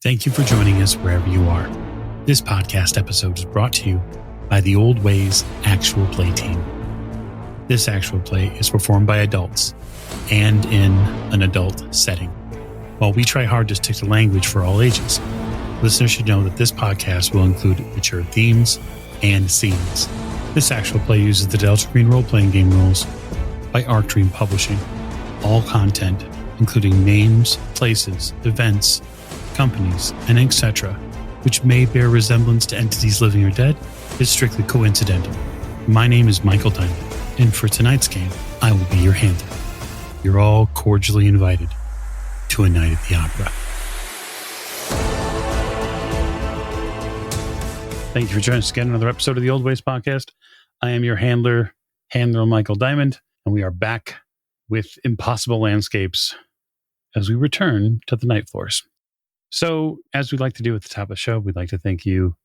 Thank you for joining us wherever you are. This podcast episode is brought to you by the Old Ways Actual Play Team. This actual play is performed by adults and in an adult setting. While we try hard to stick to language for all ages, listeners should know that this podcast will include mature themes and scenes. This actual play uses the Delta Green role-playing game rules by Arc Dream Publishing. All content, including names, places, events, companies, and etc., which may bear resemblance to entities living or dead, is strictly coincidental. My name is Michael Diamond, and for tonight's game, I will be your handler. You're all cordially invited to a night at the opera. Thank you for joining us again on another episode of the Old Ways Podcast. I am your handler Michael Diamond, and we are back with Impossible Landscapes as we return to the night floors. So, as we like to do at the top of the show, we'd like to thank you,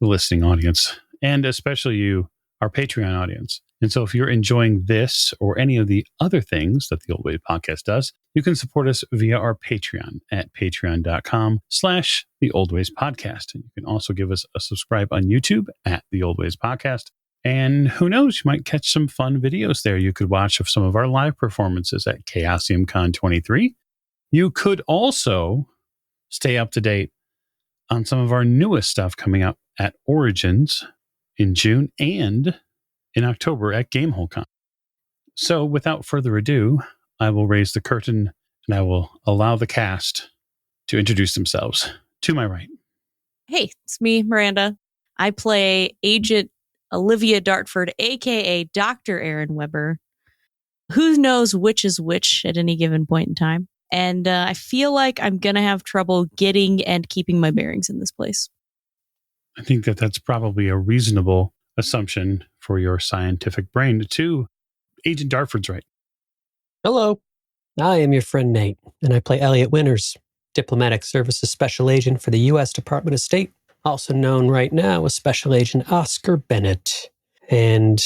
the listening audience, and especially you, our Patreon audience. And so if you're enjoying this or any of the other things that the Old Ways Podcast does, you can support us via our Patreon at patreon.com/the Old Ways Podcast. And you can also give us a subscribe on YouTube at the Old Ways Podcast. And who knows, you might catch some fun videos there. You could watch of some of our live performances at Chaosium Con 23. You could also stay up to date on some of our newest stuff coming up at Origins in June and in October at GameholeCon. So without further ado, I will raise the curtain and I will allow the cast to introduce themselves. To my right. Hey, it's me, Miranda. I play Agent Olivia Dartford, aka Dr. Aaron Weber. Who knows which is which at any given point in time? And I feel like I'm going to have trouble getting and keeping my bearings in this place. I think that that's probably a reasonable assumption for your scientific brain. Too, Agent Dartford's right. Hello, I am your friend Nate, and I play Elliot Winters, Diplomatic Services Special Agent for the U.S. Department of State, also known right now as Special Agent Oscar Bennett. And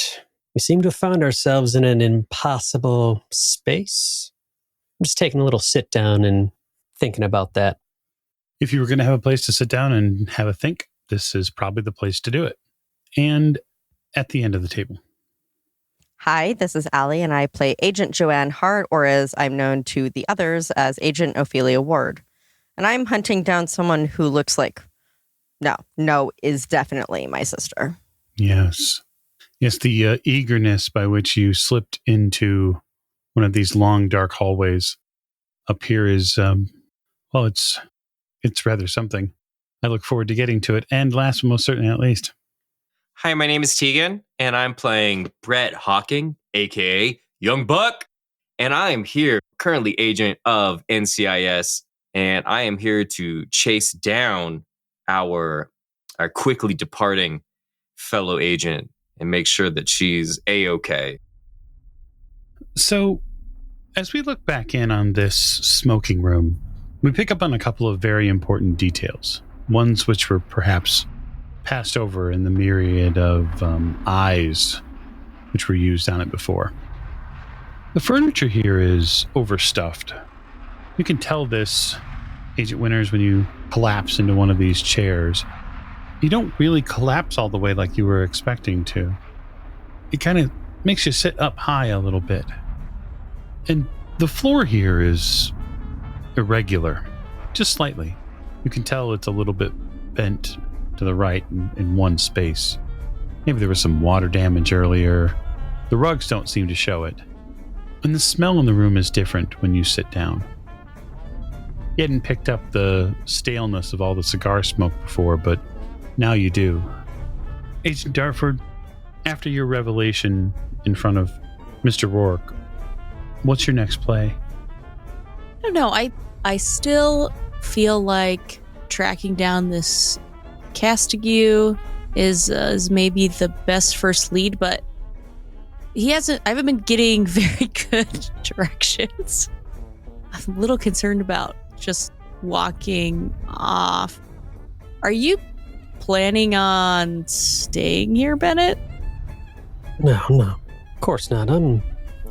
we seem to have found ourselves in an impossible space. I'm just taking a little sit down and thinking about that. If you were going to have a place to sit down and have a think, this is probably the place to do it. And at the end of the table. Hi, this is Allie, and I play Agent Joanne Hart, or as I'm known to the others as Agent Ophelia Ward. And I'm hunting down someone who looks like, is definitely my sister. Yes. Yes, the eagerness by which you slipped into one of these long, dark hallways up here is, it's rather something. I look forward to getting to it. And last but most certainly not least. Hi, my name is Tegan, and I'm playing Brett Hawking, a.k.a. Young Buck. And I am here, currently agent of NCIS, and I am here to chase down our quickly departing fellow agent and make sure that she's A-okay. So, as we look back in on this smoking room, we pick up on a couple of very important details, ones which were perhaps passed over in the myriad of eyes which were used on it before. The furniture here is overstuffed. You can tell this, Agent Winters, when you collapse into one of these chairs. You don't really collapse all the way like you were expecting to. It kind of makes you sit up high a little bit. And the floor here is irregular, just slightly. You can tell it's a little bit bent to the right in one space. Maybe there was some water damage earlier. The rugs don't seem to show it. And the smell in the room is different when you sit down. You hadn't picked up the staleness of all the cigar smoke before, but now you do. Agent Dartford, after your revelation in front of Mr. Rourke, what's your next play? I don't know. I still feel like tracking down this Castigue is maybe the best first lead, but I haven't been getting very good directions. I'm a little concerned about just walking off. Are you planning on staying here, Bennett? No, of course not. I'm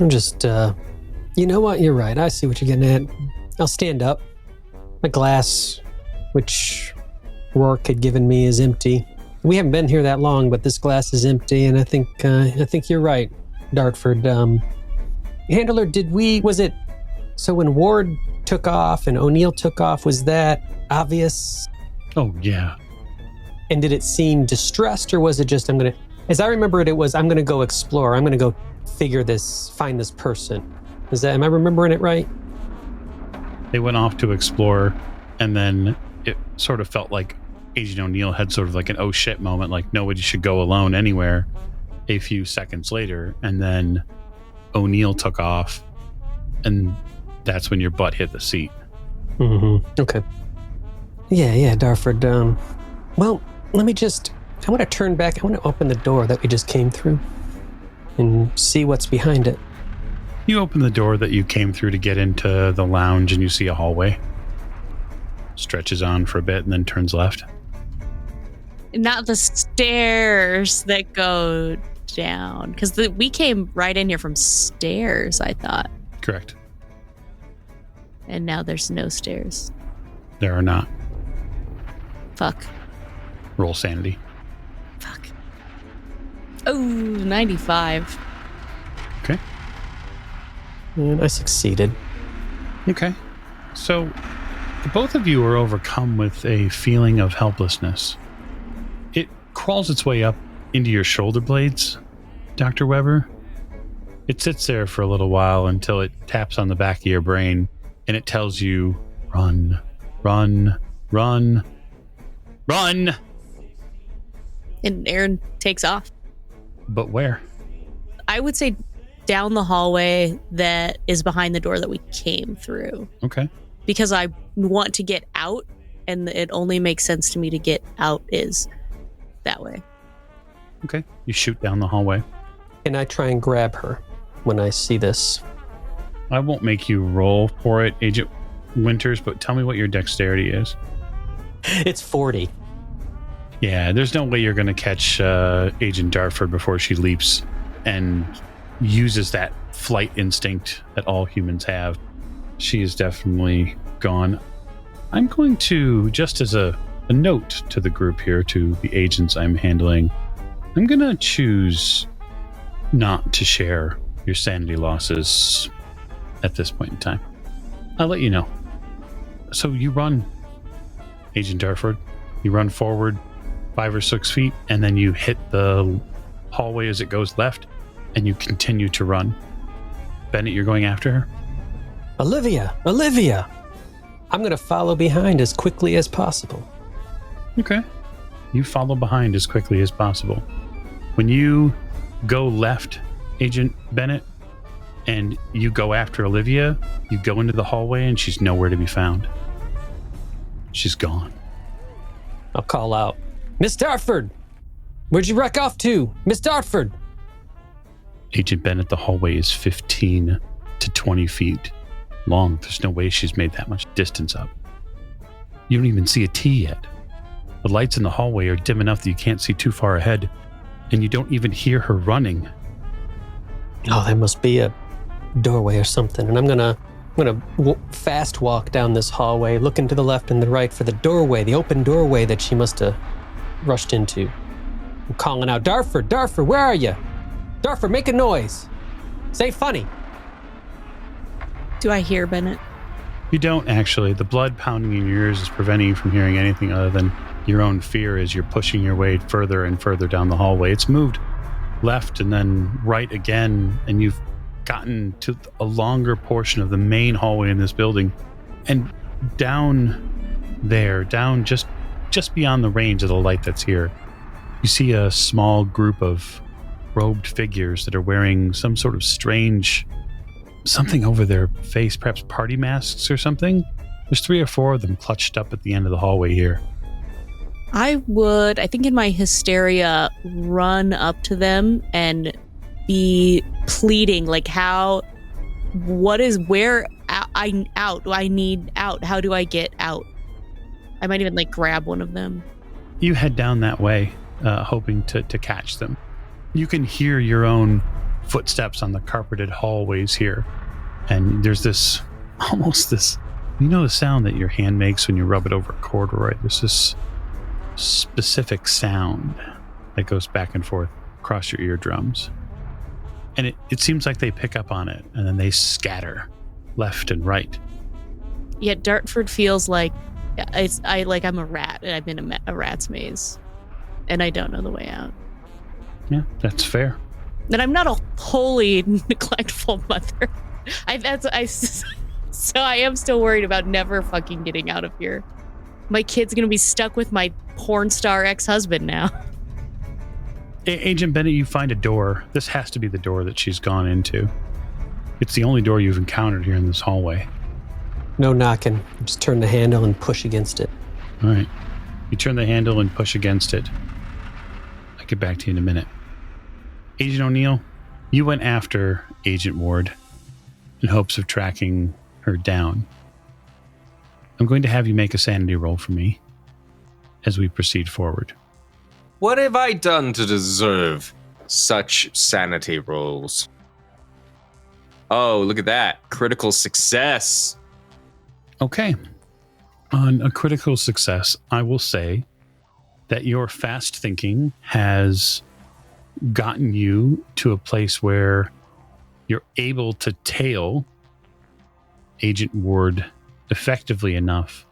just, you know what? You're right. I see what you're getting at. I'll stand up. My glass which Rourke had given me, is empty. We haven't been here that long, but this glass is empty, and I think you're right, Dartford. Handler, so when Ward took off and O'Neill took off, was that obvious? Oh, yeah. And did it seem distressed, or was it just, as I remember it, I'm going to go explore. I'm going to go find this person. Am I remembering it right? They went off to explore, and then it sort of felt like Agent O'Neill had sort of like an oh shit moment, like nobody should go alone anywhere a few seconds later, and then O'Neill took off, and that's when your butt hit the seat. Mm-hmm. Okay. Yeah, Dartford. Well, I want to turn back. I want to open the door that we just came through and see what's behind it. You open the door that you came through to get into the lounge, and you see a hallway. Stretches on for a bit and then turns left. Not the stairs that go down, because we came right in here from stairs, I thought. Correct. And now there's no stairs. There are not. Fuck. Roll sanity. Fuck. Oh, 95. Okay. And I succeeded. Okay. So the both of you are overcome with a feeling of helplessness. It crawls its way up into your shoulder blades, Dr. Weber. It sits there for a little while until it taps on the back of your brain and it tells you, run, run, run, run. And Aaron takes off. But where? I would say down the hallway that is behind the door that we came through. Okay. Because I want to get out, and it only makes sense to me to get out is that way. Okay. You shoot down the hallway. And I try and grab her when I see this. I won't make you roll for it, Agent Winters, but tell me what your dexterity is. It's 40. Yeah, there's no way you're going to catch Agent Dartford before she leaps and uses that flight instinct that all humans have. She is definitely gone. I'm going to, just as a note to the group here, to the agents I'm handling, I'm going to choose not to share your sanity losses at this point in time. I'll let you know. So you run, Agent Dartford. You run forward 5 or 6 feet, and then you hit the hallway as it goes left, and you continue to run. Bennett, you're going after her? Olivia! I'm going to follow behind as quickly as possible. Okay. You follow behind as quickly as possible. When you go left, Agent Bennett, and you go after Olivia, you go into the hallway and she's nowhere to be found. She's gone. I'll call out, Miss Dartford! Where'd you wreck off to? Miss Dartford! Agent Bennett, the hallway is 15 to 20 feet long. There's no way she's made that much distance up. You don't even see a T yet. The lights in the hallway are dim enough that you can't see too far ahead, and you don't even hear her running. Oh, there must be a doorway or something, and I'm gonna fast walk down this hallway, looking to the left and the right for the doorway, the open doorway that she must have rushed into. I'm calling out, Dartford, where are you? Dartford, make a noise. Say funny. Do I hear Bennett? You don't, actually. The blood pounding in your ears is preventing you from hearing anything other than your own fear as you're pushing your way further and further down the hallway. It's moved left and then right again, and you've gotten to a longer portion of the main hallway in this building. And down there, down just beyond the range of the light that's here, you see a small group of robed figures that are wearing some sort of strange something over their face, perhaps party masks or something. There's 3 or 4 of them clutched up at the end of the hallway here. I think in my hysteria, run up to them and be pleading, like where I out? Do I need out? How do I get out? I might even grab one of them. You head down that way, hoping to catch them. You can hear your own footsteps on the carpeted hallways here. And there's almost this You know the sound that your hand makes when you rub it over a corduroy? There's this specific sound that goes back and forth across your eardrums. And it seems like they pick up on it, and then they scatter left and right. Yet Dartford feels like I'm a rat, and I'm in a rat's maze, and I don't know the way out. Yeah, that's fair. And I'm not a wholly neglectful mother. So I am still worried about never fucking getting out of here. My kid's gonna be stuck with my porn star ex-husband now. Agent Bennett, you find a door. This has to be the door that she's gone into. It's the only door you've encountered here in this hallway. No knocking. Just turn the handle and push against it. All right. You turn the handle and push against it. I'll get back to you in a minute. Agent O'Neill, you went after Agent Ward in hopes of tracking her down. I'm going to have you make a sanity roll for me as we proceed forward. What have I done to deserve such sanity rolls? Oh, look at that. Critical success. Okay. On a critical success, I will say that your fast thinking has gotten you to a place where you're able to tail Agent Ward effectively enough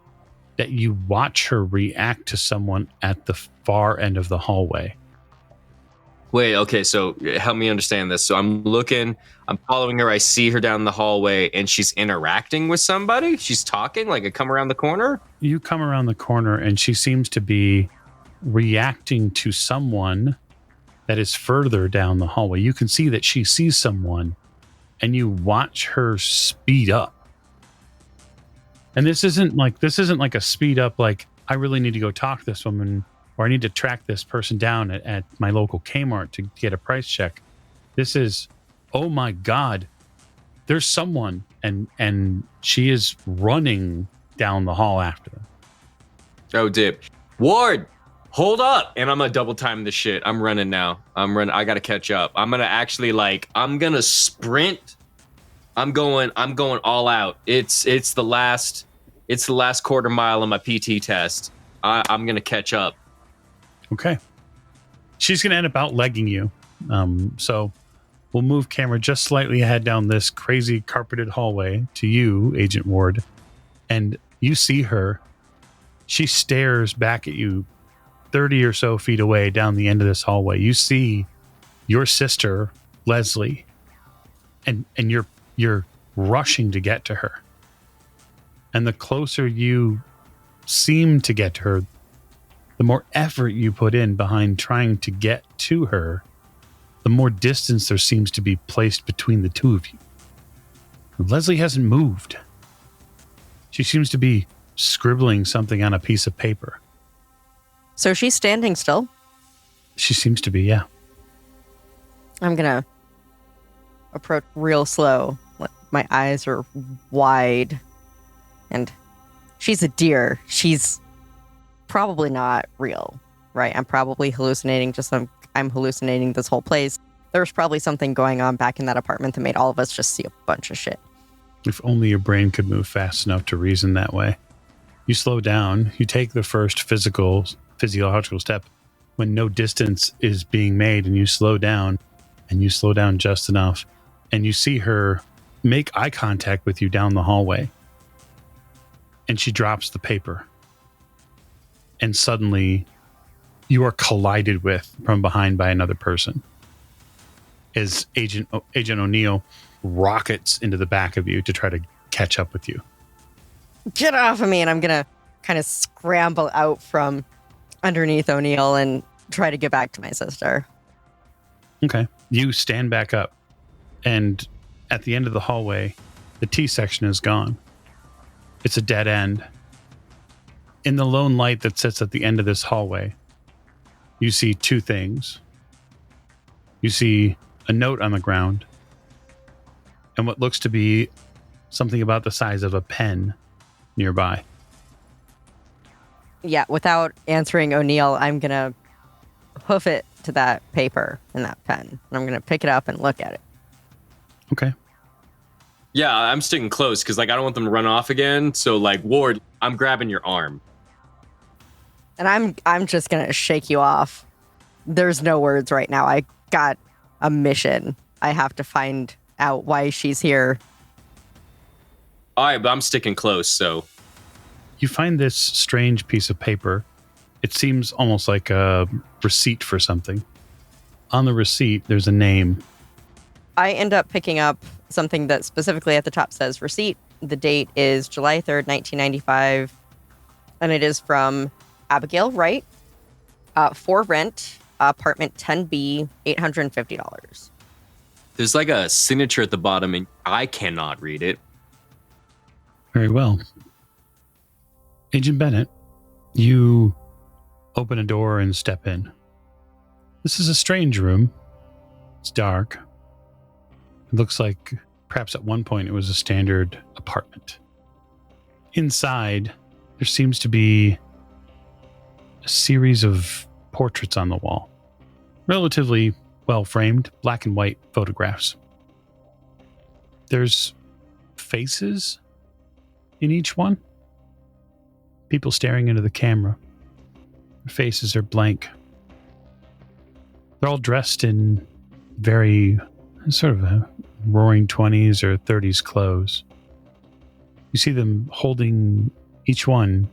that you watch her react to someone at the far end of the hallway. Wait, okay, so help me understand this. So I'm following her, I see her down the hallway, and she's interacting with somebody? She's talking, like I come around the corner? You come around the corner, and she seems to be reacting to someone that is further down the hallway. You can see that she sees someone, and you watch her speed up. And this isn't like a speed up like, I really need to go talk to this woman, or I need to track this person down at my local Kmart to get a price check. This is, oh my God, there's someone, and she is running down the hall after them. Oh, dip. Ward, hold up. And I'm going to double time this shit. I'm running now. I got to catch up. I'm going to actually I'm going to sprint. I'm going all out. It's the last quarter mile of my PT test. I'm going to catch up. Okay. She's going to end up outlegging you. So we'll move camera just slightly ahead down this crazy carpeted hallway to you, Agent Ward. And you see her. She stares back at you 30 or so feet away down the end of this hallway. You see your sister, Leslie, and you're rushing to get to her. And the closer you seem to get to her, the more effort you put in behind trying to get to her, the more distance there seems to be placed between the two of you. Leslie hasn't moved. She seems to be scribbling something on a piece of paper. So she's standing still? She seems to be, yeah. I'm going to approach real slow. My eyes are wide. And she's a deer. She's probably not real, right? I'm probably hallucinating. I'm hallucinating this whole place. There's probably something going on back in that apartment that made all of us just see a bunch of shit. If only your brain could move fast enough to reason that way. You slow down. You take the first physiological step when no distance is being made, and you slow down, and you slow down just enough, and you see her make eye contact with you down the hallway. And she drops the paper. And suddenly, you are collided with from behind by another person. As Agent O'Neill rockets into the back of you to try to catch up with you. Get off of me, and I'm going to kind of scramble out from underneath O'Neill and try to get back to my sister. Okay. You stand back up, and at the end of the hallway, the T section is gone. It's a dead end. In the lone light that sits at the end of this hallway, you see two things. You see a note on the ground and what looks to be something about the size of a pen nearby. Yeah, without answering O'Neill, I'm going to hoof it to that paper and that pen. And I'm going to pick it up and look at it. Okay. Yeah, I'm sticking close because, like, I don't want them to run off again. So, like, Ward, I'm grabbing your arm. And I'm just gonna shake you off. There's no words right now. I got a mission. I have to find out why she's here. All right, but I'm sticking close, so. You find this strange piece of paper. It seems almost like a receipt for something. On the receipt, there's a name. I end up picking up something that specifically at the top says receipt. The date is July 3rd, 1995. And it is from Abigail Wright for rent, apartment 10B, $850. There's like a signature at the bottom, and I cannot read it. Very well. Agent Bennett, you open a door and step in. This is a strange room. It's dark. It looks like perhaps at one point it was a standard apartment. Inside, there seems to be a series of portraits on the wall. Relatively well-framed, black and white photographs. There's faces in each one. People staring into the camera. Their faces are blank. They're all dressed in very sort of a roaring 20s or 30s clothes. You see them holding, each one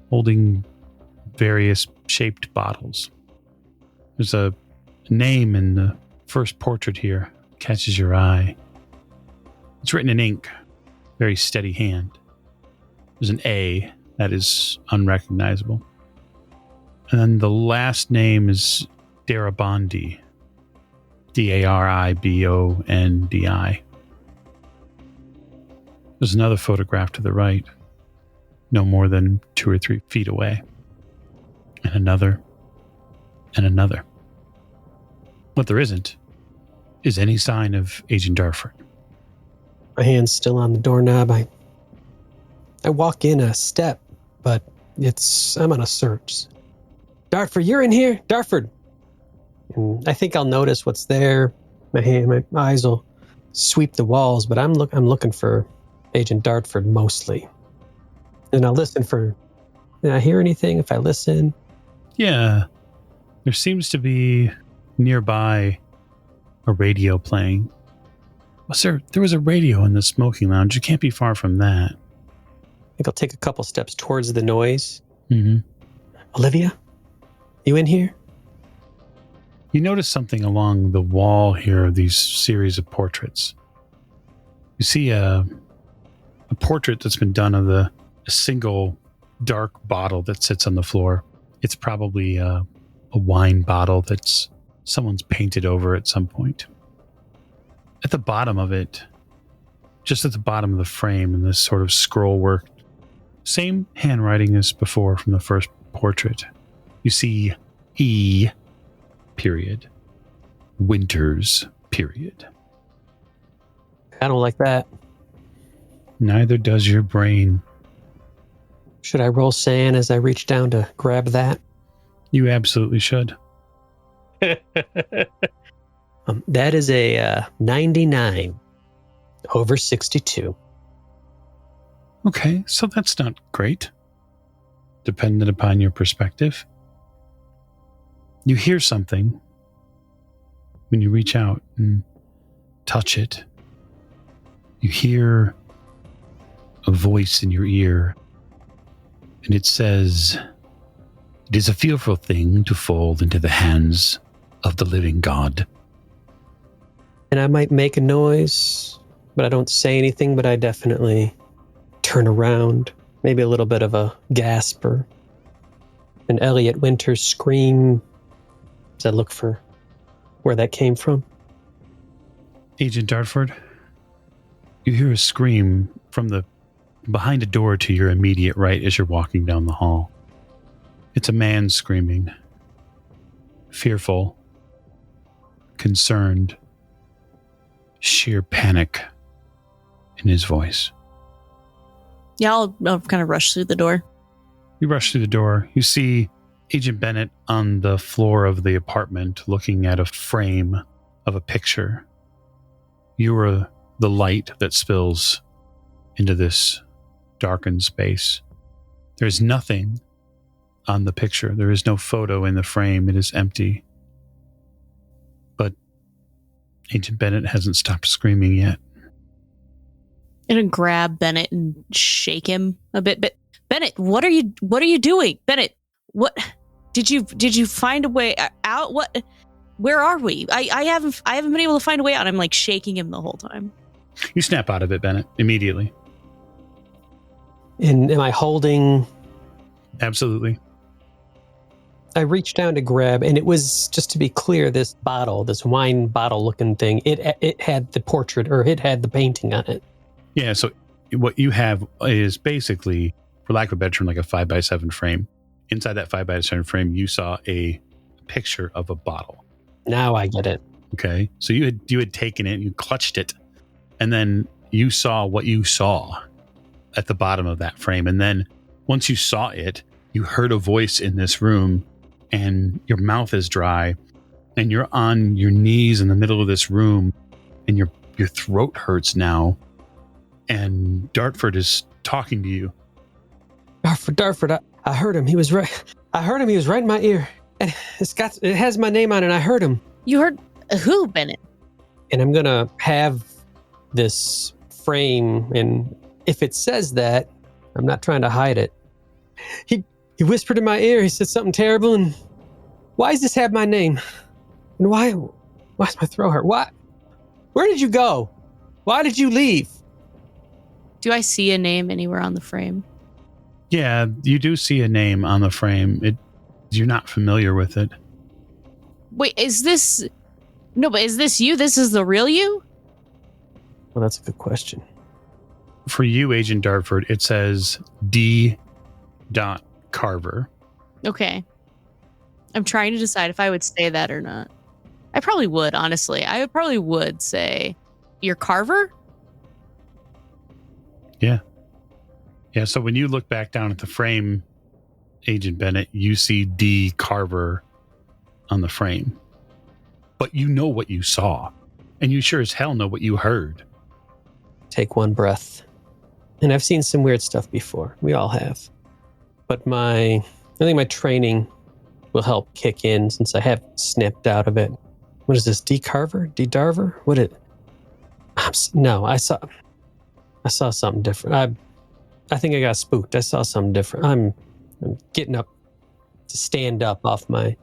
holding various shaped bottles. There's a name in the first portrait here, catches your eye. It's written in ink, very steady hand. There's an A that is unrecognizable. And then the last name is Darabondi. Daribondi. There's another photograph to the right, no more than 2 or 3 feet away. And another, and another. What there isn't is any sign of Agent Dartford. My hand's still on the doorknob. I walk in a step, but I'm on a search. Dartford, you're in here? Dartford! And I think I'll notice what's there. My eyes will sweep the walls, but I'm looking for Agent Dartford mostly. And I'll listen for, did I hear anything if I listen? Yeah, there seems to be nearby a radio playing. Well, sir, there was a radio in the smoking lounge. You can't be far from that. I think I'll take a couple steps towards the noise. Mm-hmm. Olivia, you in here? You notice something along the wall here of these series of portraits. You see a portrait that's been done of a single dark bottle that sits on the floor. It's probably a wine bottle that's someone's painted over at some point. At the bottom of it, just at the bottom of the frame in this sort of scroll work, same handwriting as before from the first portrait. You see E. Period. Winters. Period. I don't like that. Neither does your brain. Should I roll sand as I reach down to grab that? You absolutely should. That is a 99 over 62. Okay, so that's not great. Dependent upon your perspective. You hear something when you reach out and touch it. You hear a voice in your ear, and it says, "It is a fearful thing to fall into the hands of the living God." And I might make a noise, but I don't say anything, but I definitely turn around. Maybe a little bit of a gasp or an Elliot Winters scream as I look for where that came from. Agent Dartford, you hear a scream from the behind a door to your immediate right as you're walking down the hall. It's a man screaming, fearful, concerned, sheer panic in his voice. Yeah, I'll kind of rush through the door. You rush through the door. You see Agent Bennett on the floor of the apartment looking at a frame of a picture. You were the light that spills into this darkened space. There's nothing on the picture. There is no photo in the frame. It is empty. But Agent Bennett hasn't stopped screaming yet. I'm gonna grab Bennett and shake him a bit. But Bennett, what are you doing? Bennett, what did you find a way out? What? Where are we? I haven't been able to find a way out. I'm like shaking him the whole time. You snap out of it, Bennett, immediately. And am I holding? Absolutely. I reached down to grab, and it was, just to be clear, this bottle, this wine bottle looking thing, it had the portrait, or it had the painting on it. Yeah, so what you have is basically, for lack of a better term, like a 5x7 frame. Inside that 5x7 frame, you saw a picture of a bottle. Now I get it. Okay, so you had taken it, you clutched it, and then you saw what you saw at the bottom of that frame. And then once you saw it, you heard a voice in this room, and your mouth is dry, and you're on your knees in the middle of this room, and your throat hurts now. And Dartford is talking to you. Dartford, I heard him. He was right. I heard him. He was right in my ear. And it has my name on it, and I heard him. You heard who, Bennett? And I'm gonna have this frame, and if it says that, I'm not trying to hide it. He whispered in my ear. He said something terrible, and why does this have my name? And why's my throat hurt? Why? Where did you go? Why did you leave? Do I see a name anywhere on the frame? Yeah, you do see a name on the frame. You're not familiar with it. Wait, is this... No, but is this you? This is the real you? Well, that's a good question. For you, Agent Dartford, it says D. Carver. Okay. I'm trying to decide if I would say that or not. I probably would, honestly. I probably would say, you're Carver? Yeah. Yeah, so when you look back down at the frame, Agent Bennett, you see D. Carver on the frame. But you know what you saw. And you sure as hell know what you heard. Take one breath. And I've seen some weird stuff before. We all have. But I think my training will help kick in since I have snapped out of it. What is this? D. Carver? D. Darver? No, I saw something different. I think I got spooked. I saw something different. I'm getting up to stand up off my...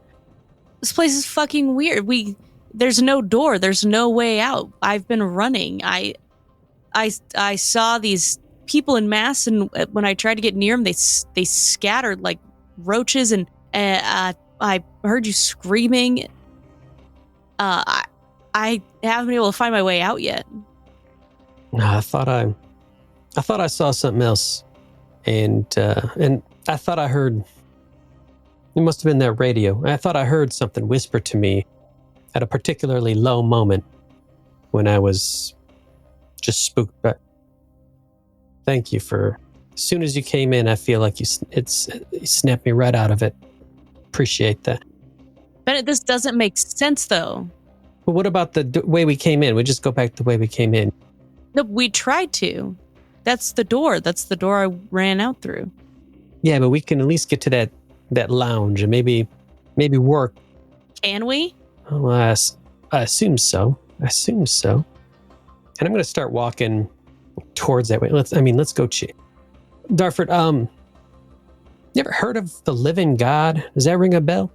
This place is fucking weird. There's no door. There's no way out. I've been running. I saw these people in mass, and when I tried to get near them, they scattered like roaches, and I heard you screaming. I haven't been able to find my way out yet. I thought I saw something else, and I thought I heard. It must have been that radio. I thought I heard something whisper to me at a particularly low moment when I was just spooked. But thank you for. As soon as you came in, I feel like you snapped me right out of it. Appreciate that. Bennett, this doesn't make sense, though. But what about the way we came in? We just go back to the way we came in. No, we tried to. That's the door. That's the door I ran out through. Yeah, but we can at least get to that lounge and maybe work. Can we? Oh, I assume so. And I'm going to start walking towards that way. Let's go check. Dartford, you ever heard of the living God? Does that ring a bell?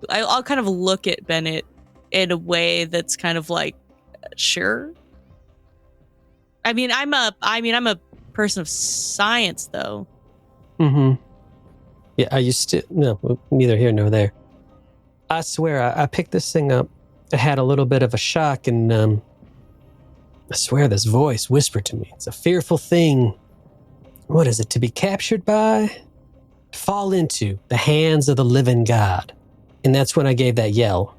I'll kind of look at Bennett in a way that's kind of like, sure. I'm a person of science, though. Mm-hmm. Yeah, are you still... No, neither here nor there. I swear, I picked this thing up. I had a little bit of a shock, and I swear this voice whispered to me. It's a fearful thing. What is it? To be captured by? Fall into the hands of the living God. And that's when I gave that yell.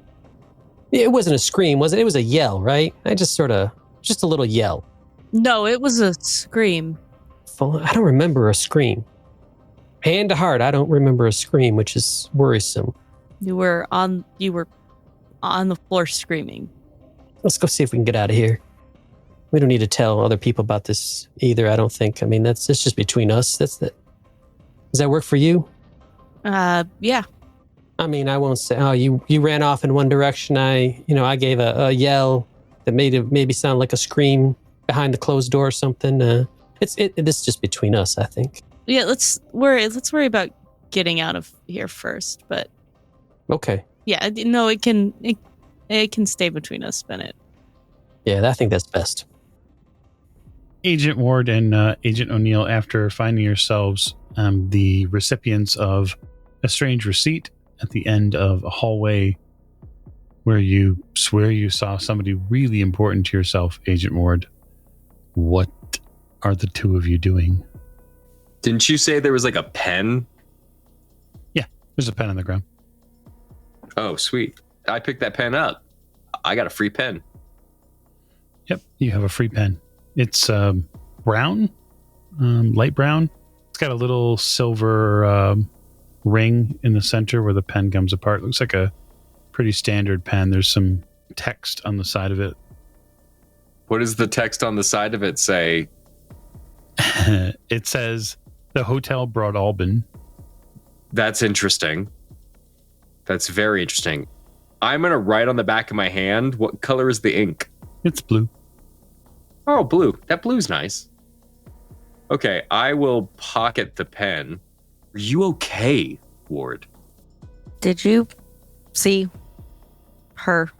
It wasn't a scream, was it? It was a yell, right? Just a little yell. No, it was a scream. I don't remember a scream. Hand to heart, I don't remember a scream, which is worrisome. You were on the floor screaming. Let's go see if we can get out of here. We don't need to tell other people about this either, I don't think. I mean, it's just between us. Does that work for you? Yeah. I mean, I won't say, oh, you ran off in one direction. I gave a yell that made it maybe sound like a scream behind the closed door or something. This is just between us, I think. Yeah, let's worry about getting out of here first, but Okay. yeah, no, it can stay between us, Bennett. Yeah, I think that's best. Agent Ward and Agent O'Neill, after finding yourselves the recipients of a strange receipt at the end of a hallway where you swear you saw somebody really important to yourself, Agent Ward, what are the two of you doing? Didn't you say there was like a pen? Yeah, there's a pen on the ground. Oh, sweet. I picked that pen up. I got a free pen. Yep, you have a free pen. It's brown, light brown. It's got a little silver ring in the center where the pen comes apart. Looks like a pretty standard pen. There's some text on the side of it. What does the text on the side of it say? It says, "The Hotel Broad Alban." That's interesting. That's very interesting. I'm going to write on the back of my hand. What color is the ink? It's blue. Oh, blue. That blue's nice. Okay, I will pocket the pen. Are you okay, Ward? Did you see her?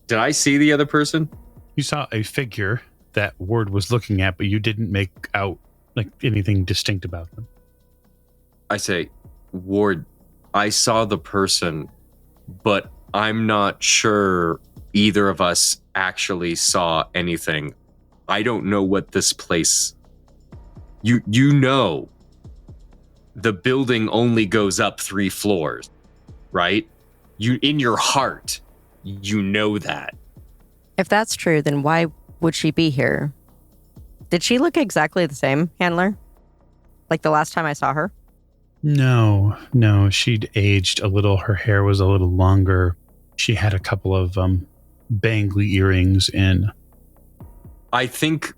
Did I see the other person? You saw a figure that Ward was looking at, but you didn't make out like anything distinct about them. I say, Ward, I saw the person, but I'm not sure either of us actually saw anything. I don't know what this place... You know the building only goes up 3 floors, right? You, in your heart, you know that. If that's true, then why would she be here? Did she look exactly the same, Handler? Like the last time I saw her? No, she'd aged a little. Her hair was a little longer. She had a couple of bangly earrings in. I think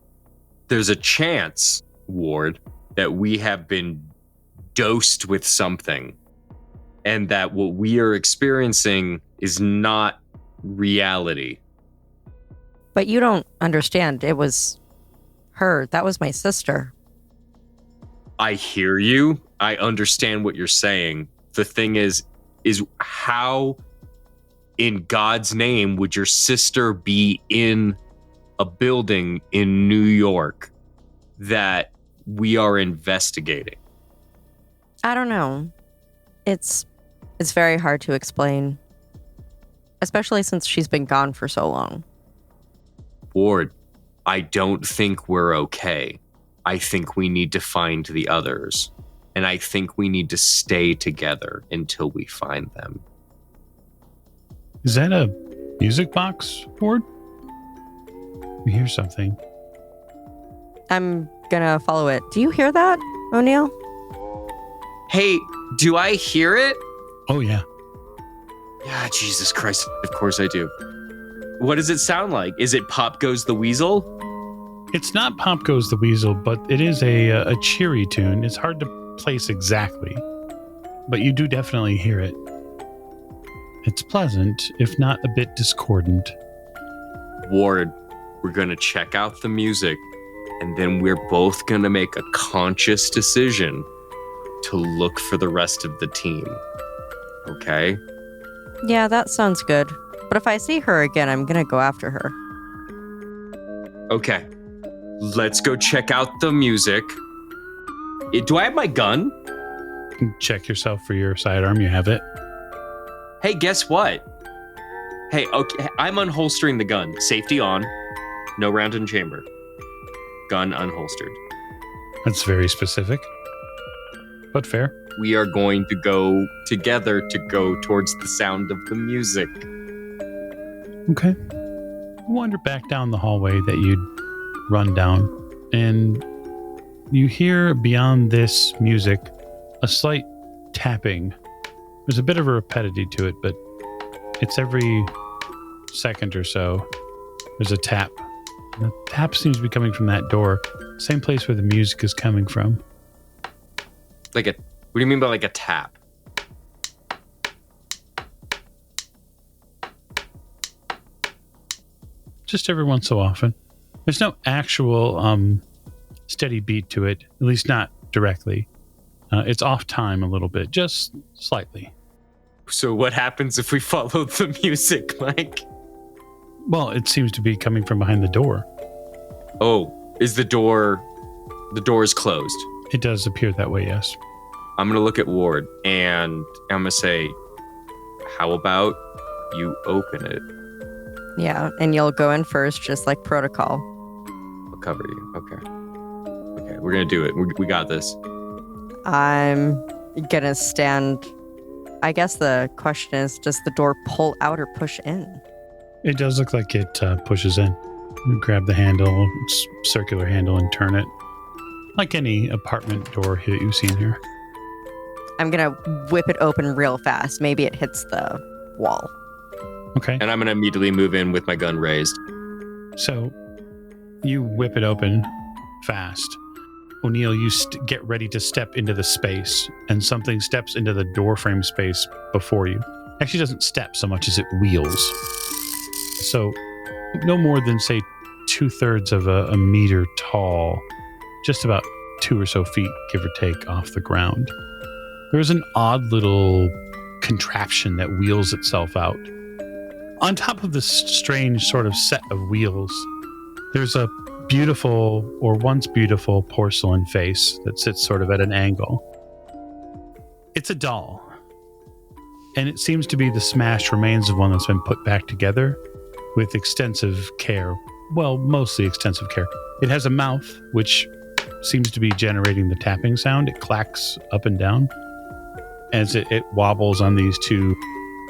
there's a chance, Ward, that we have been dosed with something and that what we are experiencing is not reality. But you don't understand. It was her. That was my sister. I hear you. I understand what you're saying. The thing is how in God's name would your sister be in a building in New York that we are investigating? I don't know. It's very hard to explain, especially since she's been gone for so long. Ward, I don't think we're okay. I think we need to find the others. And I think we need to stay together until we find them. Is that a music box, Ward? We hear something. I'm gonna follow it. Do you hear that, O'Neill? Hey, do I hear it? Oh, yeah. Yeah, Jesus Christ. Of course I do. What does it sound like? Is it Pop Goes the Weasel? It's not Pop Goes the Weasel, but it is a cheery tune. It's hard to place exactly, but you do definitely hear it. It's pleasant, if not a bit discordant. Ward, we're going to check out the music, and then we're both going to make a conscious decision to look for the rest of the team. Okay? Yeah, that sounds good. But if I see her again, I'm gonna go after her. Okay. Let's go check out the music. Do I have my gun? Check yourself for your sidearm. You have it. Hey, guess what? Hey, okay, I'm unholstering the gun. Safety on. No round in chamber. Gun unholstered. That's very specific, but fair. We are going to go together to go towards the sound of the music. Okay. You wander back down the hallway that you'd run down, and you hear beyond this music a slight tapping. There's a bit of a repetitive to it, but it's every second or so. There's a tap The tap seems to be coming from that door. Same place where the music is coming from. What do you mean by like a tap? Just every once so often. There's no actual steady beat to it, at least not directly. It's off time a little bit, just slightly. So what happens if we follow the music, Mike? Well, it seems to be coming from behind the door. Oh, is the door is closed? It does appear that way, yes. I'm going to look at Ward and I'm going to say, how about you open it? Yeah, and you'll go in first, just like protocol. I'll cover you. Okay. Okay, we're going to do it. We got this. I'm gonna stand. I guess the question is, does the door pull out or push in? It does look like it pushes in. You grab the handle, circular handle, and turn it. Like any apartment door that you've seen here. I'm gonna whip it open real fast. Maybe it hits the wall. Okay. And I'm going to immediately move in with my gun raised. So you whip it open fast. O'Neill, you get ready to step into the space, and something steps into the doorframe space before you. Actually doesn't step so much as it wheels. So no more than, say, 2/3 of a meter tall, just about 2 or so feet, give or take, off the ground. There's an odd little contraption that wheels itself out. On top of this strange sort of set of wheels, there's a beautiful, or once beautiful, porcelain face that sits sort of at an angle. It's a doll, and it seems to be the smashed remains of one that's been put back together with extensive care. Well, mostly extensive care. It has a mouth, which seems to be generating the tapping sound. It clacks up and down as it wobbles on these two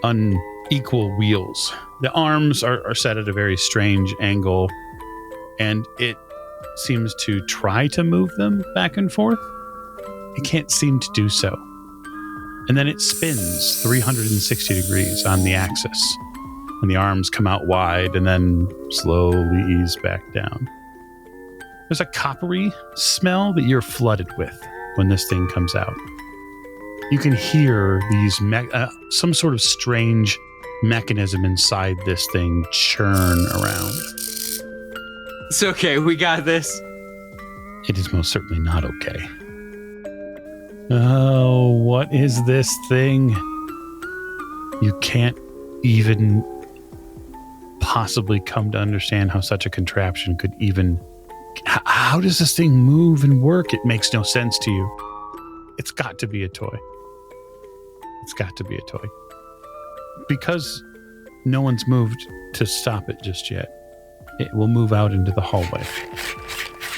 unequal wheels. The arms are set at a very strange angle, and it seems to try to move them back and forth. It can't seem to do so. And then it spins 360 degrees on the axis, and the arms come out wide and then slowly ease back down. There's a coppery smell that you're flooded with when this thing comes out. You can hear these some sort of strange mechanism inside this thing churn around. It's okay. We got this. It is most certainly not okay. Oh, what is this thing? You can't even possibly come to understand how such a contraption could even... How does this thing move and work? It makes no sense to you. It's got to be a toy. It's got to be a toy. Because no one's moved to stop it just yet, it will move out into the hallway.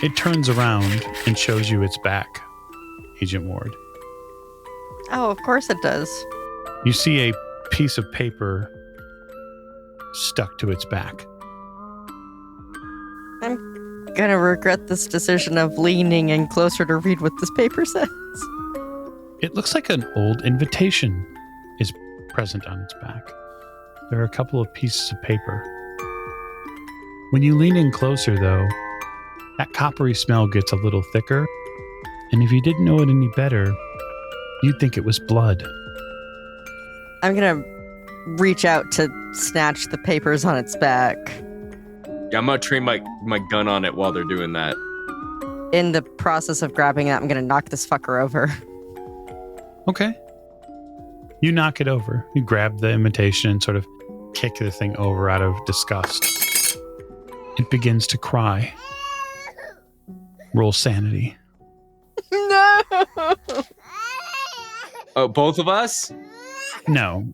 It turns around and shows you its back, Agent Ward. Oh, of course it does. You see a piece of paper stuck to its back. I'm gonna regret this decision of leaning in closer to read what this paper says. It looks like an old invitation is present on its back. There are a couple of pieces of paper. When you lean in closer, though, that coppery smell gets a little thicker, and if you didn't know it any better, you'd think it was blood. I'm gonna reach out to snatch the papers on its back. Yeah, I'm going to train my gun on it while they're doing that. In the process of grabbing it, I'm gonna knock this fucker over. Okay. You knock it over. You grab the invitation and sort of kick the thing over out of disgust. It begins to cry. Roll sanity. No! Oh, both of us? No.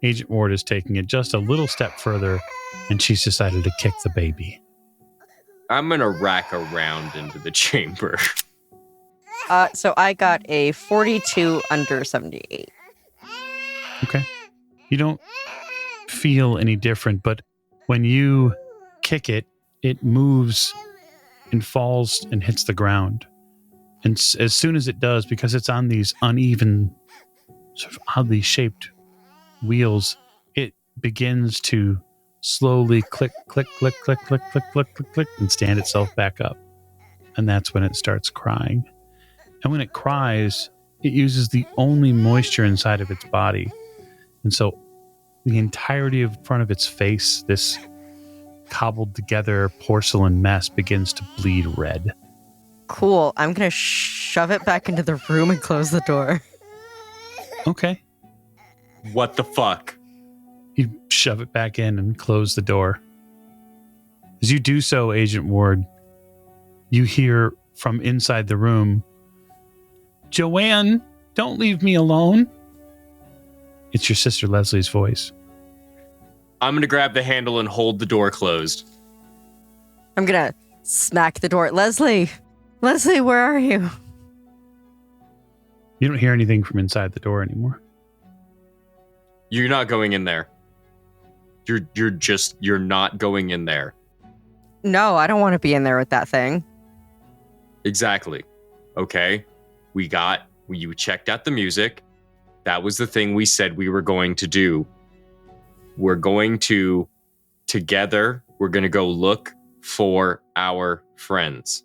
Agent Ward is taking it just a little step further, and she's decided to kick the baby. I'm going to rack around into the chamber. So I got a 42 under 78. Okay. You don't feel any different, but when you kick it, it moves and falls and hits the ground. And as soon as it does, because it's on these uneven, sort of oddly shaped wheels, it begins to slowly click, click, click, click, click, click, click, click, click, and stand itself back up. And that's when it starts crying. And when it cries, it uses the only moisture inside of its body. And so the entirety of front of its face, this cobbled together porcelain mess, begins to bleed red. Cool. I'm going to shove it back into the room and close the door. Okay. What the fuck? You shove it back in and close the door. As you do so, Agent Ward, you hear from inside the room, "Joanne, don't leave me alone." It's your sister Leslie's voice. I'm going to grab the handle and hold the door closed. I'm going to smack the door. Leslie, where are you? You don't hear anything from inside the door anymore. You're not going in there. You're not going in there. No, I don't want to be in there with that thing. Exactly. Okay. You checked out the music. That was the thing we said we were going to do. We're going to, together, we're going to go look for our friends,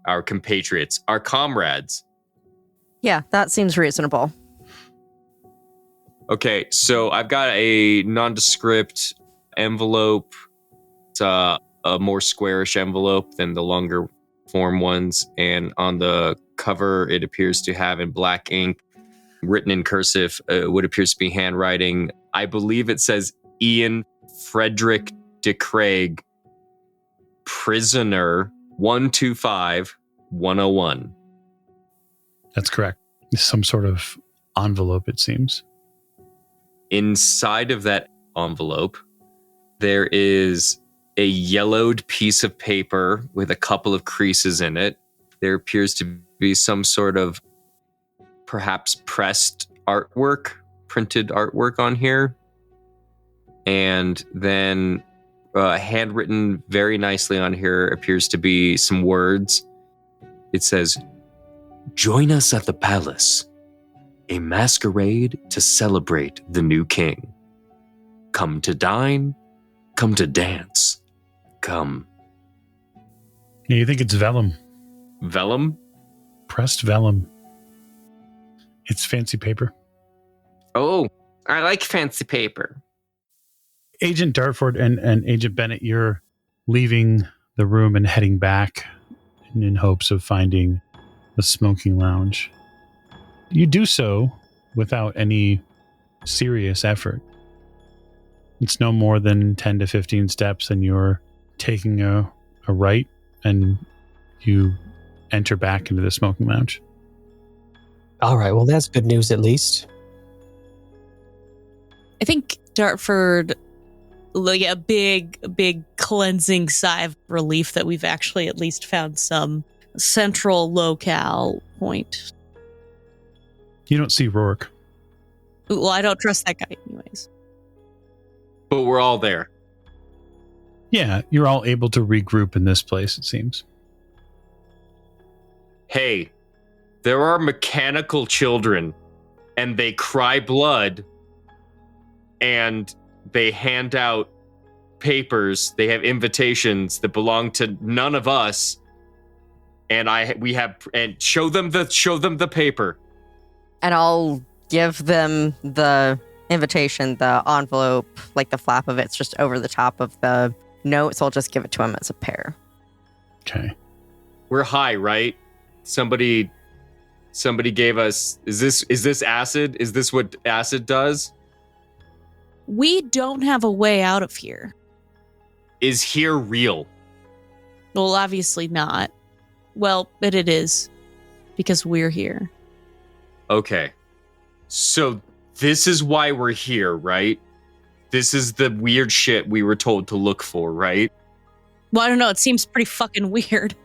our compatriots, our comrades. Yeah, that seems reasonable. Okay, so I've got a nondescript envelope. It's a more squarish envelope than the longer form ones. And on the cover, it appears to have in black ink, written in cursive, what appears to be handwriting. I believe it says Ian Frederick de Craig, prisoner 125-101. That's correct. Some sort of envelope, it seems. Inside of that envelope, there is a yellowed piece of paper with a couple of creases in it. There appears to be some sort of perhaps pressed artwork, printed artwork on here. And then handwritten very nicely on here appears to be some words. It says, "Join us at the palace. A masquerade to celebrate the new king. Come to dine, come to dance, come." Yeah, you think it's vellum. Vellum? Pressed vellum. It's fancy paper. Oh, I like fancy paper. Agent Dartford and Agent Bennett, you're leaving the room and heading back in hopes of finding the smoking lounge. You do so without any serious effort. It's no more than 10 to 15 steps, and you're taking a right, and you enter back into the smoking lounge. All right, well, that's good news at least. I think Dartford, like a big cleansing sigh of relief that we've actually at least found some central locale point. You don't see Rourke. Well, I don't trust that guy anyways. But we're all there. Yeah, you're all able to regroup in this place, it seems. Hey, there are mechanical children, and they cry blood, and they hand out papers. They have invitations that belong to none of us, and show them the paper. And I'll give them the invitation, the envelope, like the flap of it's just over the top of the note, so I'll just give it to him as a pair. Okay. We're high, right? Somebody gave us, is this acid? Is this what acid does? We don't have a way out of here. Is here real? Well, obviously not. Well, but it is, because we're here. Okay. So this is why we're here, right? This is the weird shit we were told to look for, right? Well, I don't know. It seems pretty fucking weird.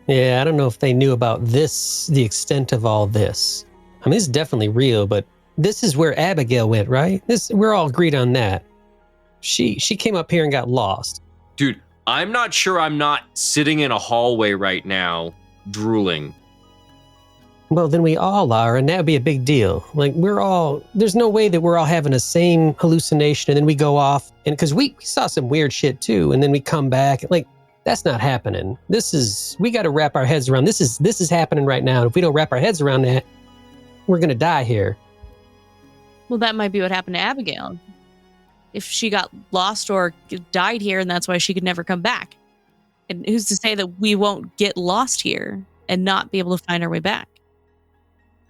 Yeah, I don't know if they knew about this, the extent of all this. I mean, it's definitely real, but this is where Abigail went, right? We're all agreed on that. She came up here and got lost. Dude, I'm not sure I'm not sitting in a hallway right now, drooling. Well, then we all are, and that would be a big deal. Like, there's no way that we're all having the same hallucination, and then we go off, and because we saw some weird shit too, and then we come back. Like, that's not happening. We got to wrap our heads around, this is happening right now. And if we don't wrap our heads around that, we're going to die here. Well, that might be what happened to Abigail. If she got lost or died here, and that's why she could never come back. And who's to say that we won't get lost here and not be able to find our way back?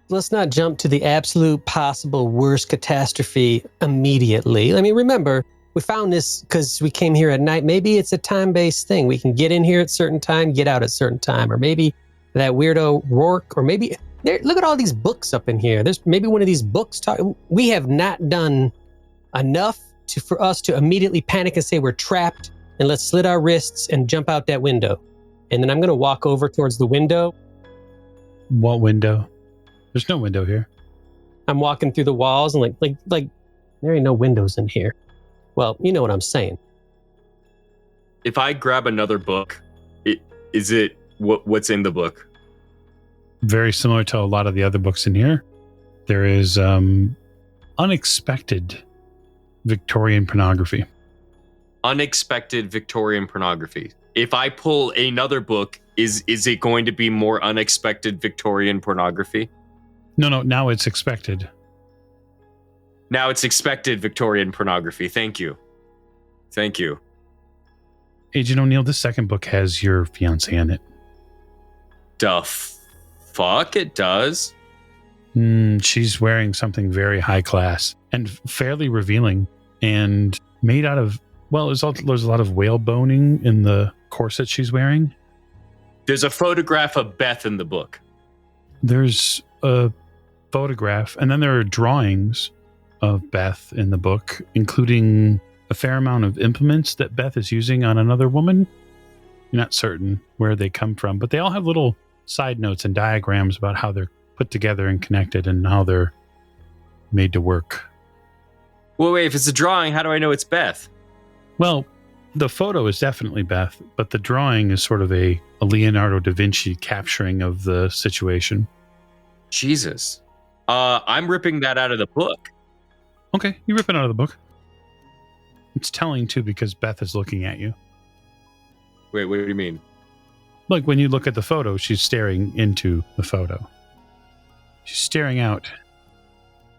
Let's not jump to the absolute possible worst catastrophe immediately. I mean, remember, we found this because we came here at night. Maybe it's a time-based thing. We can get in here at a certain time, get out at a certain time. Or maybe that weirdo Rourke, or maybe... look at all these books up in here. There's maybe one of these books. We have not done enough for us to immediately panic and say we're trapped, and let's slit our wrists and jump out that window. And then I'm going to walk over towards the window. What window? There's no window here. I'm walking through the walls and like there ain't no windows in here. Well, you know what I'm saying. If I grab another book, is it what's in the book? Very similar to a lot of the other books in here. There is unexpected Victorian pornography. Unexpected Victorian pornography. If I pull another book, is it going to be more unexpected Victorian pornography? No, now it's expected. Now it's expected Victorian pornography. Thank you. Agent O'Neill, this second book has your fiancée in it. Fuck, it does? She's wearing something very high class and fairly revealing and made out of, well, there's a lot of whale boning in the corset she's wearing. There's a photograph of Beth in the book. There's a photograph, and then there are drawings of Beth in the book, including a fair amount of implements that Beth is using on another woman. You're not certain where they come from, but they all have little side notes and diagrams about how they're put together and connected and how they're made to work. Well, wait, if it's a drawing, how do I know it's Beth? Well, the photo is definitely Beth, but the drawing is sort of a Leonardo da Vinci capturing of the situation. Jesus. I'm ripping that out of the book. Okay, you rip it out of the book. It's telling, too, because Beth is looking at you. Wait, what do you mean? Like, when you look at the photo, she's staring into the photo. She's staring out.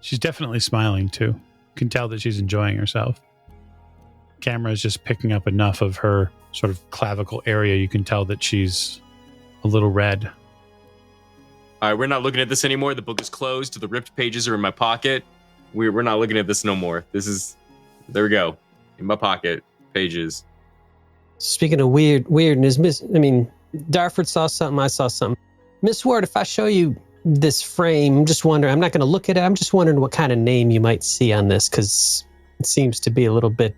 She's definitely smiling, too. You can tell that she's enjoying herself. Camera is just picking up enough of her sort of clavicle area. You can tell that she's a little red. All right, we're not looking at this anymore. The book is closed. The ripped pages are in my pocket. We're not looking at this no more. There we go. In my pocket, pages. Speaking of weirdness, Dartford saw something, I saw something. Miss Ward, if I show you this frame, I'm just wondering, I'm not going to look at it, I'm just wondering what kind of name you might see on this, because it seems to be a little bit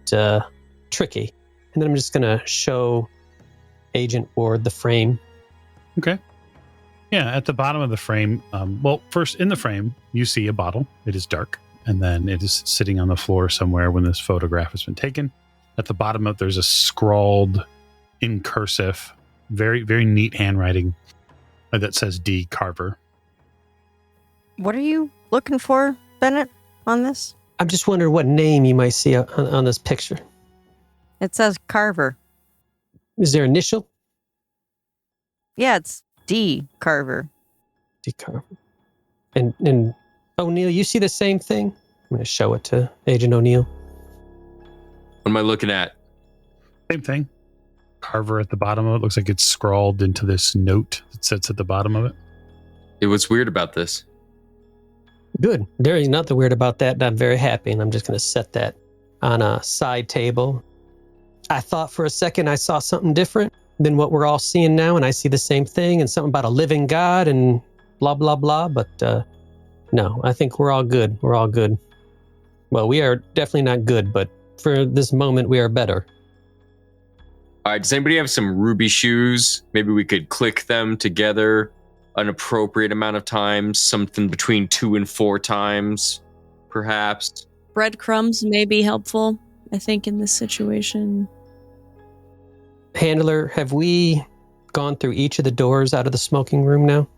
tricky. And then I'm just going to show Agent Ward the frame. Okay. Yeah, at the bottom of the frame, first in the frame, you see a bottle. It is dark, and then it is sitting on the floor somewhere when this photograph has been taken. At the bottom of it, there's a scrawled in cursive, very, very neat handwriting that says D. Carver. What are you looking for, Bennett, on this? I'm just wondering what name you might see on this picture. It says Carver. Is there initial? Yeah, it's D. Carver. D. Carver. And O'Neill, you see the same thing? I'm going to show it to Agent O'Neill. What am I looking at? Same thing. Carver at the bottom of it. Looks like it's scrawled into this note that sits at the bottom of it. What's weird about this? Good. There is nothing weird about that, and I'm very happy, and I'm just going to set that on a side table. I thought for a second I saw something different than what we're all seeing now, and I see the same thing, and something about a living God and blah, blah, blah, but no, I think we're all good. We're all good. Well, we are definitely not good, but for this moment, we are better. All right, does anybody have some ruby shoes? Maybe we could click them together an appropriate amount of times, something between 2 and 4 times, perhaps. Breadcrumbs may be helpful, I think, in this situation. Handler, have we gone through each of the doors out of the smoking room now?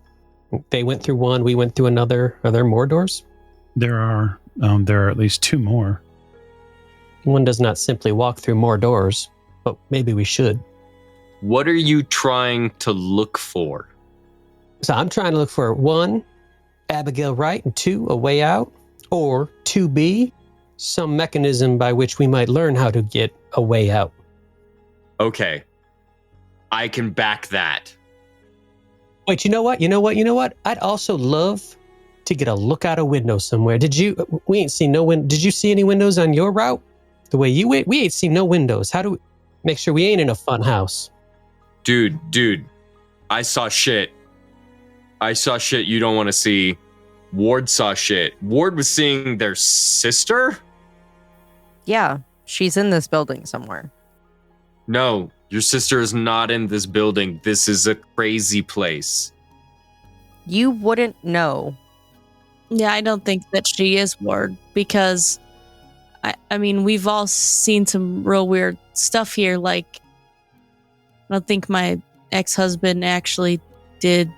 They went through one, we went through another. Are there more doors? There are at least 2 more. One does not simply walk through more doors, but maybe we should. What are you trying to look for? So I'm trying to look for 1, Abigail Wright, and 2, a way out, or 2B, some mechanism by which we might learn how to get a way out. Okay. I can back that. Wait, you know what? I'd also love to get a look out a window somewhere. We ain't seen no window. Did you see any windows on your route? The way you went, we ain't seen no windows. How do we make sure we ain't in a fun house? Dude, I saw shit. I saw shit you don't want to see. Ward saw shit. Ward was seeing their sister? Yeah, she's in this building somewhere. No, your sister is not in this building. This is a crazy place. You wouldn't know. Yeah, I don't think that she is Ward because, I mean, we've all seen some real weird stuff here. Like, I don't think my ex-husband actually did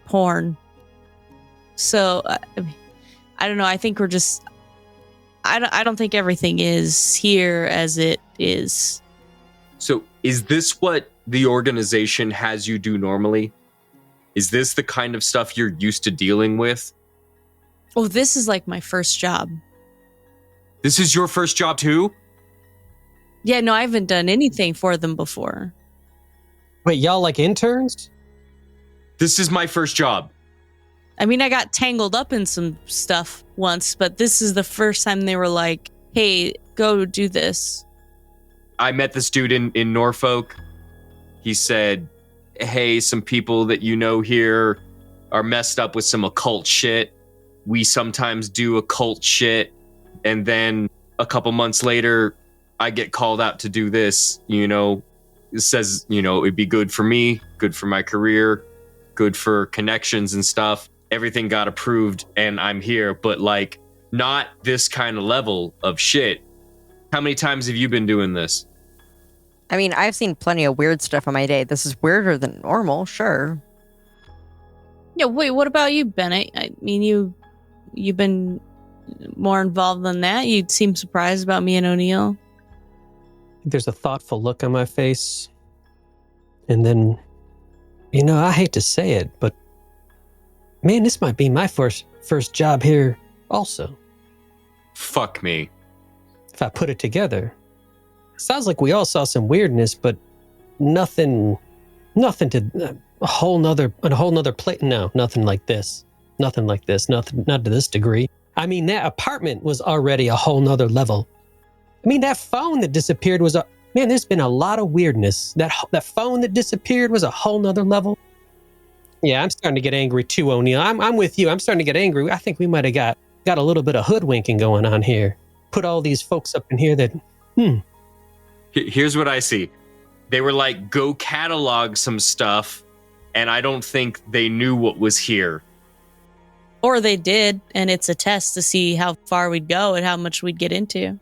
porn. So, I don't know. I think we're just... I don't think everything is here as it is. So, is this what the organization has you do normally? Is this the kind of stuff you're used to dealing with? Oh, this is like my first job. This is your first job too? Yeah, no, I haven't done anything for them before. Wait, y'all like interns? This is my first job. I mean, I got tangled up in some stuff once, but this is the first time they were like, hey, go do this. I met this dude in Norfolk. He said, hey, some people that you know here are messed up with some occult shit. We sometimes do occult shit. And then a couple months later, I get called out to do this. It says, it'd be good for me, good for my career, good for connections and stuff. Everything got approved and I'm here, but like not this kind of level of shit. How many times have you been doing this? I mean, I've seen plenty of weird stuff in my day. This is weirder than normal, sure. Yeah, wait, what about you, Bennett? I mean, you've been more involved than that. You seem surprised about me and O'Neill. There's a thoughtful look on my face. And then, I hate to say it, but man, this might be my first job here also. Fuck me. If I put it together. Sounds like we all saw some weirdness, but nothing to a whole nother plate. No, nothing like this. Nothing like this. Nothing, not to this degree. I mean, that apartment was already a whole nother level. I mean, that phone that disappeared was there's been a lot of weirdness. That phone that disappeared was a whole nother level. Yeah, I'm starting to get angry too, O'Neill. I'm with you. I'm starting to get angry. I think we might have got a little bit of hoodwinking going on here. Put all these folks up in here that, Here's what I see. They were like, go catalog some stuff, and I don't think they knew what was here. Or they did, and it's a test to see how far we'd go and how much we'd get into.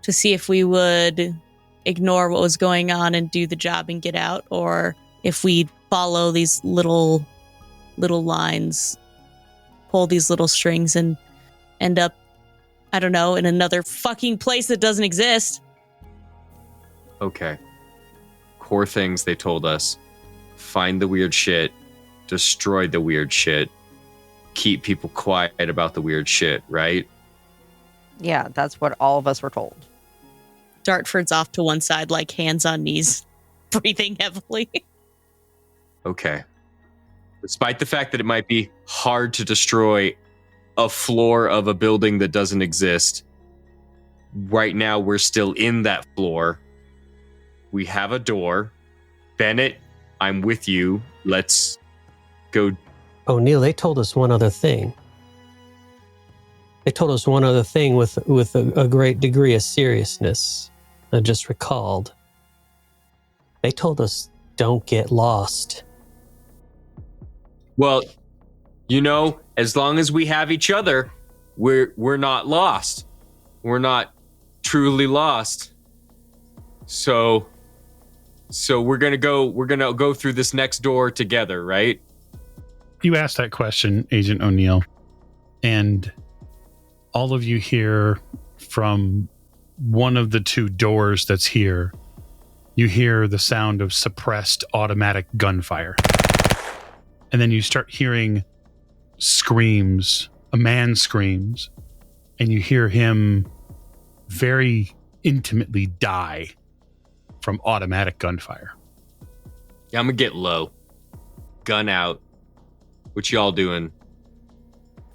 To see if we would ignore what was going on and do the job and get out, or if we'd follow these little lines, pull these little strings and end up, I don't know, in another fucking place that doesn't exist. Okay. Core things they told us. Find the weird shit. Destroy the weird shit. Keep people quiet about the weird shit, right? Yeah, that's what all of us were told. Dartford's off to one side, like hands on knees, breathing heavily. Okay. Despite the fact that it might be hard to destroy a floor of a building that doesn't exist, right now we're still in that floor. We have a door. Bennett, I'm with you. Let's go. O'Neill, they told us one other thing. They told us one other thing with a great degree of seriousness. I just recalled. They told us, don't get lost. Well, as long as we have each other, we're not lost. We're not truly lost. So we're gonna go through this next door together, right? you asked that question, Agent O'Neill, and all of you hear from one of the two doors that's here, you hear the sound of suppressed automatic gunfire. And then you start hearing screams, a man screams, and you hear him very intimately die from automatic gunfire. Yeah, I'm gonna get low. Gun out. What y'all doing?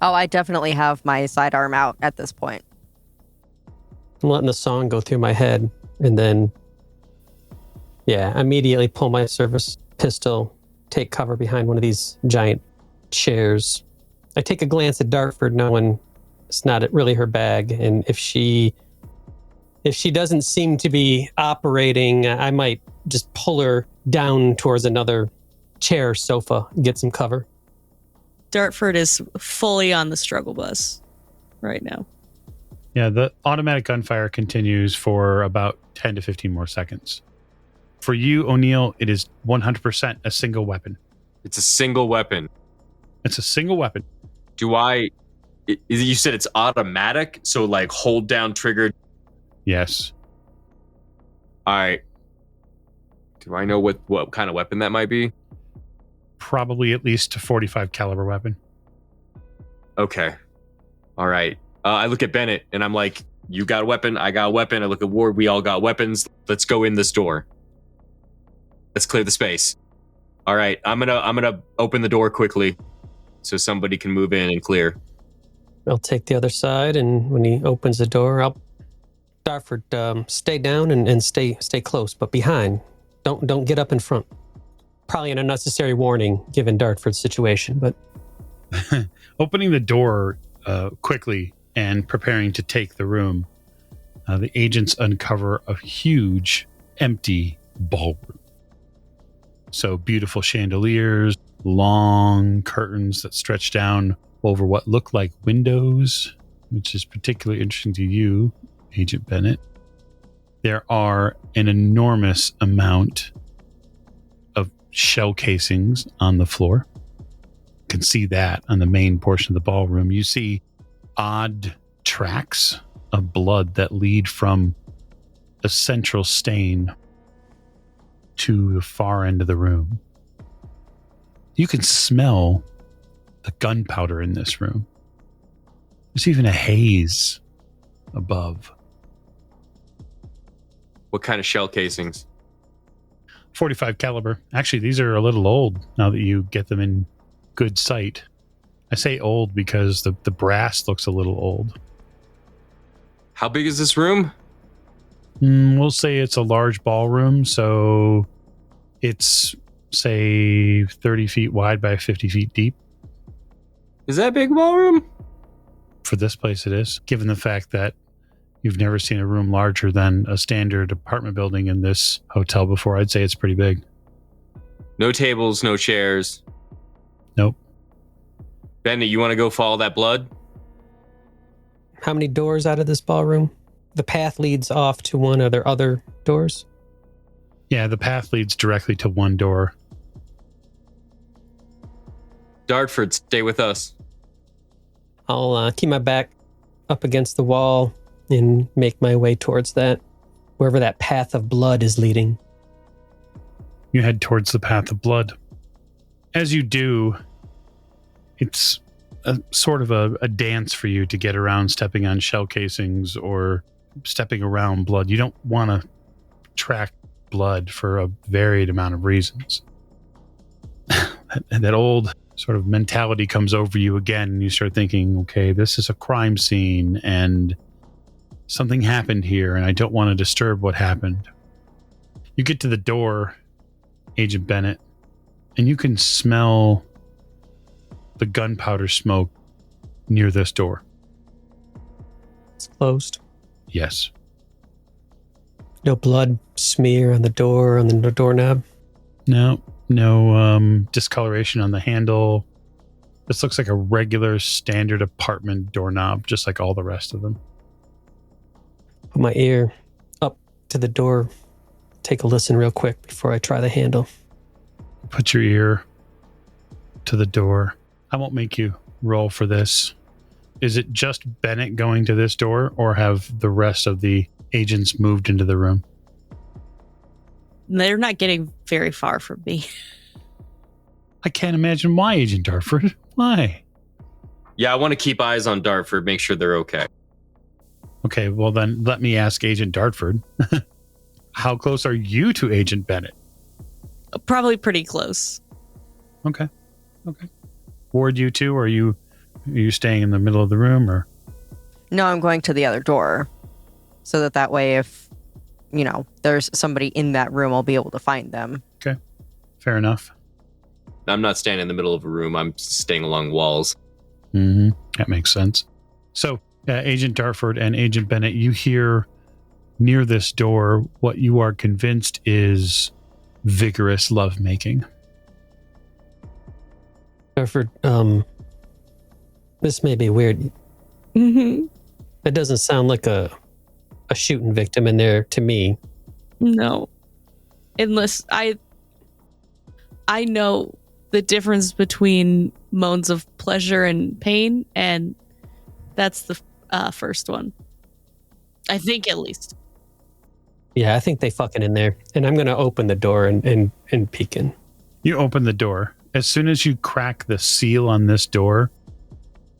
Oh, I definitely have my sidearm out at this point. I'm letting the song go through my head, and then, immediately pull my service pistol, take cover behind one of these giant chairs. I take a glance at Dartford, knowing it's not really her bag, and if she doesn't seem to be operating, I might just pull her down towards another chair, sofa, and get some cover. Dartford is fully on the struggle bus right now. Yeah, the automatic gunfire continues for about 10 to 15 more seconds. For you, O'Neill, it is 100% a single weapon. It's a single weapon. It's a single weapon. You said it's automatic, so like hold down trigger. Yes. All right. Do I know what kind of weapon that might be? Probably at least a 45 caliber weapon. Okay. All right. I look at Bennett and I'm like, you got a weapon, I got a weapon. I look at Ward, we all got weapons. Let's go in this door. Let's clear the space. All right, I'm gonna open the door quickly so somebody can move in and clear. I'll take the other side, and when he opens the door, Dartford, stay down and stay close, but behind. Don't get up in front. Probably an unnecessary warning given Dartford's situation, but opening the door quickly and preparing to take the room, the agents uncover a huge empty ballroom. So beautiful chandeliers, long curtains that stretch down over what look like windows, which is particularly interesting to you, Agent Bennett. There are an enormous amount of shell casings on the floor. You can see that on the main portion of the ballroom. You see odd tracks of blood that lead from a central stain to the far end of the room. You can smell the gunpowder in this room. There's even a haze above. What kind of shell casings? 45 caliber. Actually, these are a little old now that you get them in good sight. I say old because the brass looks a little old. How big is this room? We'll say it's a large ballroom, so it's, say, 30 feet wide by 50 feet deep. Is that a big ballroom? For this place, it is, given the fact that you've never seen a room larger than a standard apartment building in this hotel before. I'd say it's pretty big. No tables, no chairs. Nope. Benny, you want to go follow that blood? how many doors out of this ballroom? The path leads off to one. Are there other doors? Yeah, the path leads directly to one door. Dartford, stay with us. I'll keep my back up against the wall and make my way towards that, wherever that path of blood is leading. You head towards the path of blood. As you do, it's a sort of a dance for you to get around stepping on shell casings or stepping around blood. You don't want to track blood for a varied amount of reasons. that old sort of mentality comes over you again, and you start thinking, okay, this is a crime scene and something happened here, and I don't want to disturb what happened. You get to the door, Agent Bennett, and you can smell the gunpowder smoke near this door. It's closed. Yes. No blood smear on the door, on the doorknob? No discoloration on the handle. This looks like a regular standard apartment doorknob, just like all the rest of them. Put my ear up to the door. Take a listen real quick before I try the handle. Put your ear to the door. I won't make you roll for this. Is it just Bennett going to this door, or have the rest of the agents moved into the room? They're not getting very far from me. I can't imagine why, Agent Dartford. Why? Yeah, I want to keep eyes on Dartford, make sure they're okay. Okay, well then let me ask Agent Dartford. How close are you to Agent Bennett? Probably pretty close. Okay. Ward, you two, or are you staying in the middle of the room, or? No, I'm going to the other door. So that way if, there's somebody in that room, I'll be able to find them. Okay. Fair enough. I'm not standing in the middle of a room. I'm staying along walls. Mm-hmm. That makes sense. So, Agent Dartford and Agent Bennett, you hear near this door what you are convinced is vigorous lovemaking. Dartford, this may be weird. Mm-hmm. It doesn't sound like a shooting victim in there to me. No. Unless I know the difference between moans of pleasure and pain, and that's the first one. I think, at least. Yeah, I think they fucking in there. And I'm going to open the door and peek in. You open the door. As soon as you crack the seal on this door,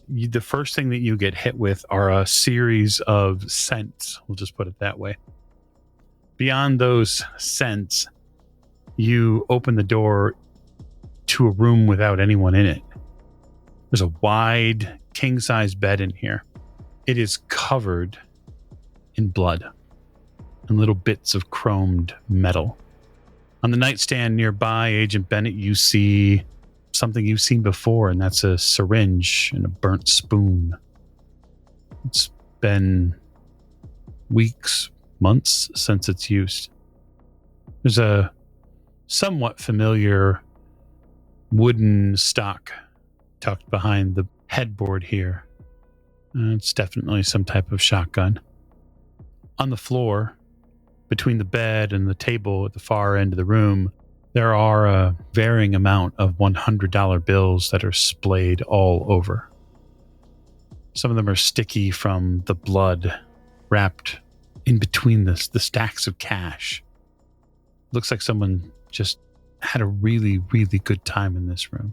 the first thing that you get hit with are a series of scents. We'll just put it that way. Beyond those scents, you open the door to a room without anyone in it. There's a wide king-size bed in here. It is covered in blood and little bits of chromed metal. On the nightstand nearby, Agent Bennett, you see something you've seen before, and that's a syringe and a burnt spoon. It's been weeks, months since its use. There's a somewhat familiar wooden stock tucked behind the headboard here. It's definitely some type of shotgun. On the floor, between the bed and the table at the far end of the room, there are a varying amount of $100 bills that are splayed all over. Some of them are sticky from the blood wrapped in between the stacks of cash. Looks like someone just had a really, really good time in this room.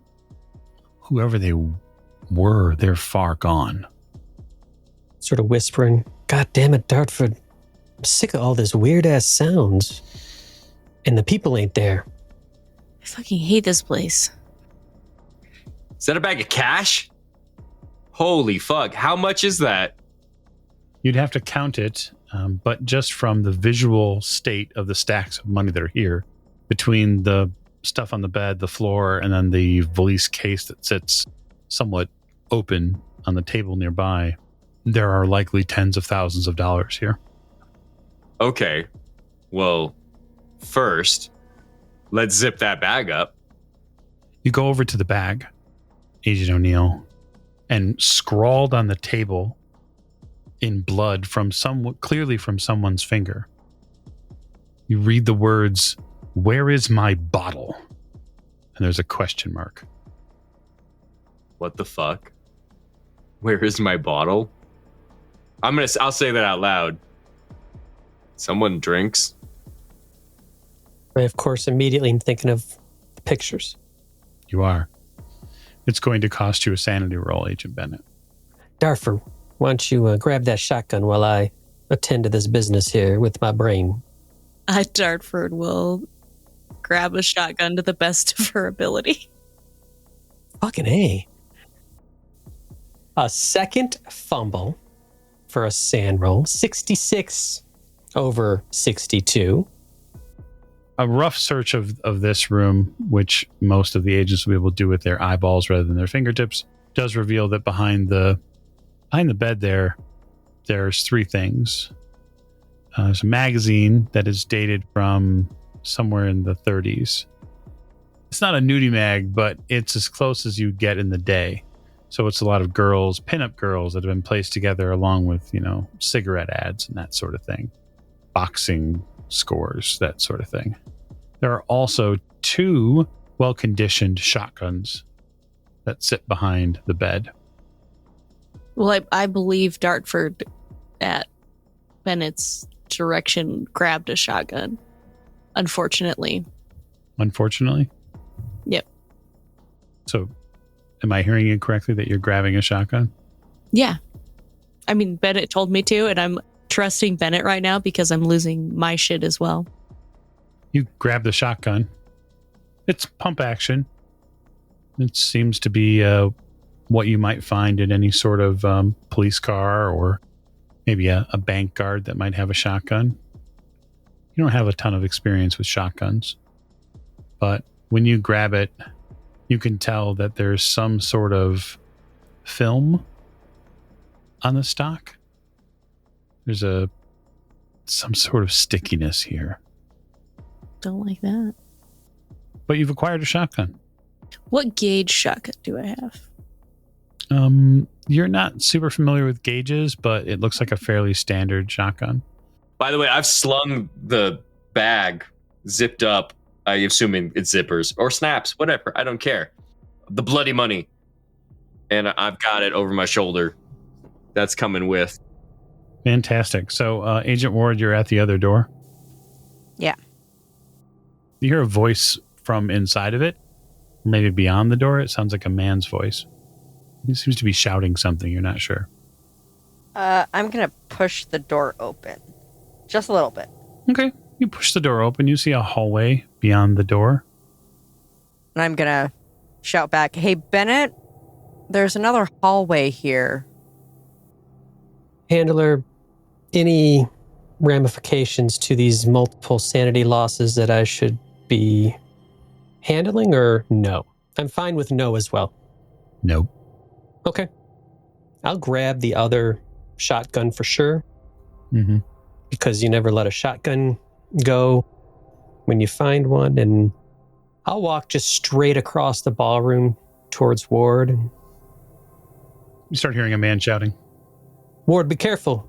Whoever they were, they're far gone. Sort of whispering, God damn it, Dartford. I'm sick of all this weird-ass sounds. And the people ain't there. I fucking hate this place. Is that a bag of cash? Holy fuck. How much is that? You'd have to count it, but just from the visual state of the stacks of money that are here, between the stuff on the bed, the floor, and then the valise case that sits somewhat open on the table nearby, there are likely tens of thousands of dollars here. Okay. Well, first, let's zip that bag up. You go over to the bag, Agent O'Neill, and scrawled on the table in blood clearly from someone's finger. You read the words, "Where is my bottle?" And there's a question mark. What the fuck? Where is my bottle? I'll say that out loud. Someone drinks. I, of course, immediately am thinking of the pictures. You are. It's going to cost you a sanity roll, Agent Bennett. Dartford, why don't you grab that shotgun while I attend to this business here with my brain? Dartford will grab a shotgun to the best of her ability. Fucking A. A second fumble for a sand roll. 66 over 62. A rough search of this room, which most of the agents will be able to do with their eyeballs rather than their fingertips, does reveal that behind the bed there's three things. There's a magazine that is dated from somewhere in the 30s. It's not a nudie mag, but it's as close as you get in the day. So it's a lot of girls, pinup girls that have been placed together along with, cigarette ads and that sort of thing. Boxing scores, that sort of thing. There are also two well-conditioned shotguns that sit behind the bed. Well, I believe Dartford at Bennett's direction grabbed a shotgun. Unfortunately. Unfortunately? Yep. So, am I hearing it correctly that you're grabbing a shotgun? Yeah. I mean, Bennett told me to, and I'm trusting Bennett right now because I'm losing my shit as well. You grab the shotgun. It's pump action. It seems to be what you might find in any sort of police car or maybe a bank guard that might have a shotgun. You don't have a ton of experience with shotguns, but when you grab it, you can tell that there's some sort of film on the stock. There's some sort of stickiness here. Don't like that. But you've acquired a shotgun. What gauge shotgun do I have? You're not super familiar with gauges, but it looks like a fairly standard shotgun. By the way, I've slung the bag zipped up. I'm assuming it's zippers or snaps, whatever. I don't care. The bloody money. And I've got it over my shoulder. That's coming with. Fantastic. So, Agent Ward, you're at the other door? Yeah. You hear a voice from inside of it. Maybe beyond the door. It sounds like a man's voice. He seems to be shouting something. You're not sure. I'm going to push the door open. Just a little bit. Okay. You push the door open. You see a hallway beyond the door. And I'm going to shout back, "Hey, Bennett, there's another hallway here." Handler, any ramifications to these multiple sanity losses that I should be handling, or no? I'm fine with no as well. Nope. Okay. I'll grab the other shotgun for sure. Mm-hmm. Because you never let a shotgun go when you find one. And I'll walk just straight across the ballroom towards Ward. You start hearing a man shouting. Ward, be careful.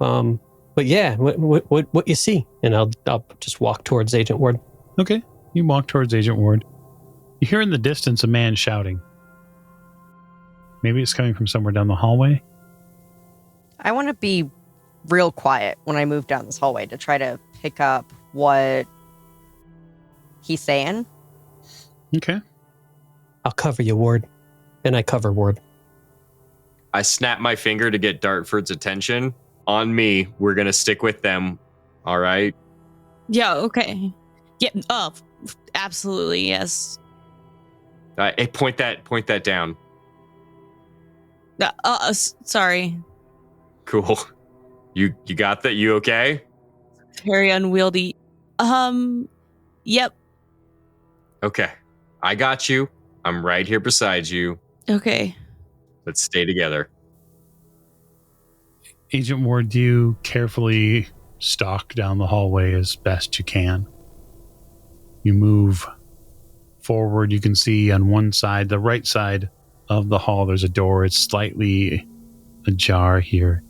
But yeah, what you see? And I'll just walk towards Agent Ward. Okay. You walk towards Agent Ward. You hear in the distance a man shouting. Maybe it's coming from somewhere down the hallway. I want to be real quiet when I move down this hallway to try to pick up what he's saying. Okay. I'll cover you, Ward. And I cover Ward. I snap my finger to get Dartford's attention. On me, we're going to stick with them. All right? Yeah, okay. Yeah, absolutely, yes. Hey, point that down. Sorry. Cool. You got that? You okay? Very unwieldy. Yep. Okay. I got you. I'm right here beside you. Okay. Let's stay together. Agent Ward, you carefully stalk down the hallway as best you can. You move forward. You can see on one side, the right side of the hall, there's a door. It's slightly ajar here.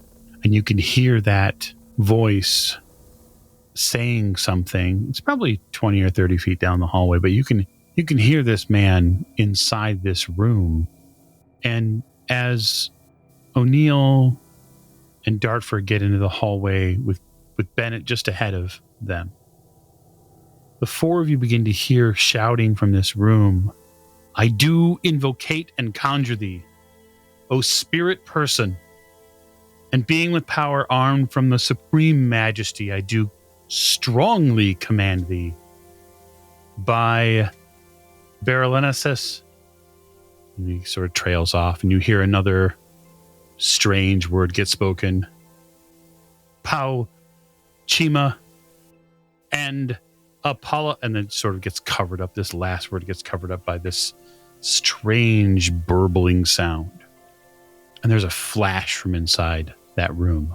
And you can hear that voice saying something. It's probably 20 or 30 feet down the hallway, but you can hear this man inside this room. And as O'Neill and Dartford get into the hallway with Bennett just ahead of them, the four of you begin to hear shouting from this room. "I do invocate and conjure thee, O spirit person, and being with power armed from the supreme majesty, I do strongly command thee, by Berelenesis." And he sort of trails off, and you hear another strange word get spoken. "Pau Chima and Apollo," and then sort of gets covered up. This last word gets covered up by this strange burbling sound. And there's a flash from inside that room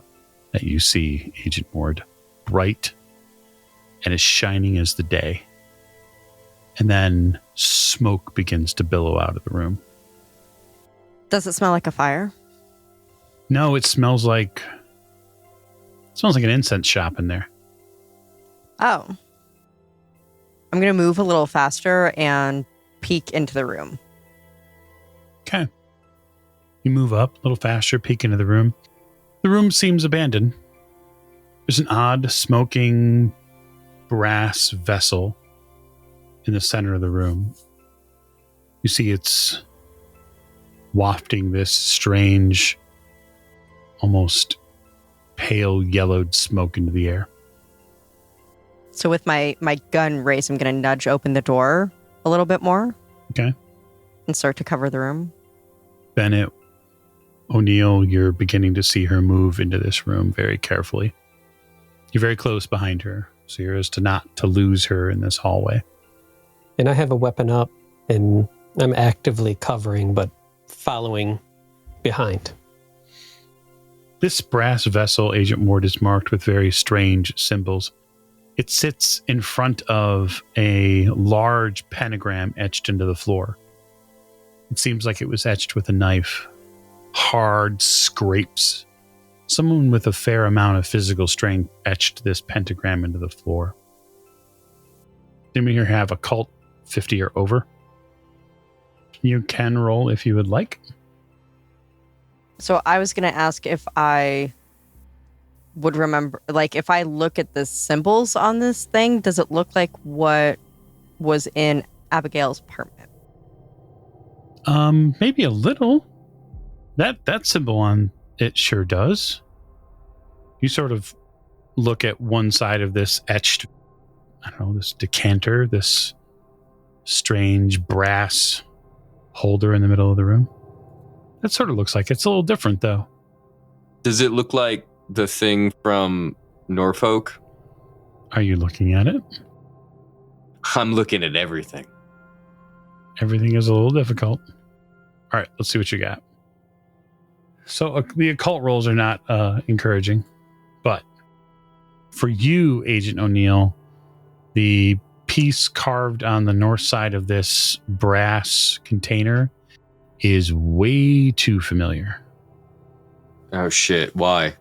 that you see, Agent Ward, bright and as shining as the day. And then smoke begins to billow out of the room. Does it smell like a fire? No, it smells like an incense shop in there. Oh. I'm going to move a little faster and peek into the room. Okay. You move up a little faster, peek into the room. The room seems abandoned. There's an odd smoking brass vessel in the center of the room. You see it's wafting this strange, almost pale yellowed smoke into the air. So with my gun raised, I'm going to nudge open the door a little bit more. Okay. And start to cover the room. Bennett, O'Neill, you're beginning to see her move into this room very carefully. You're very close behind her, so you're as to not to lose her in this hallway. And I have a weapon up, and I'm actively covering, but following behind. This brass vessel, Agent Ward, is marked with very strange symbols. It sits in front of a large pentagram etched into the floor. It seems like it was etched with a knife. Hard scrapes. Someone with a fair amount of physical strength etched this pentagram into the floor. Anybody here have occult 50 or over? You can roll if you would like. So I was going to ask if I would remember, like, if I look at the symbols on this thing, does it look like what was in Abigail's apartment? Maybe a little. That symbol on it sure does. You sort of look at one side of this etched, I don't know, this decanter, this strange brass holder in the middle of the room. That sort of looks like it's a little different, though. Does it look like the thing from Norfolk? Are you looking at it? I'm looking at everything. Everything is a little difficult. All right, let's see what you got. So the occult rolls are not encouraging, but for you, Agent O'Neill, the piece carved on the north side of this brass container is way too familiar. Oh shit, why?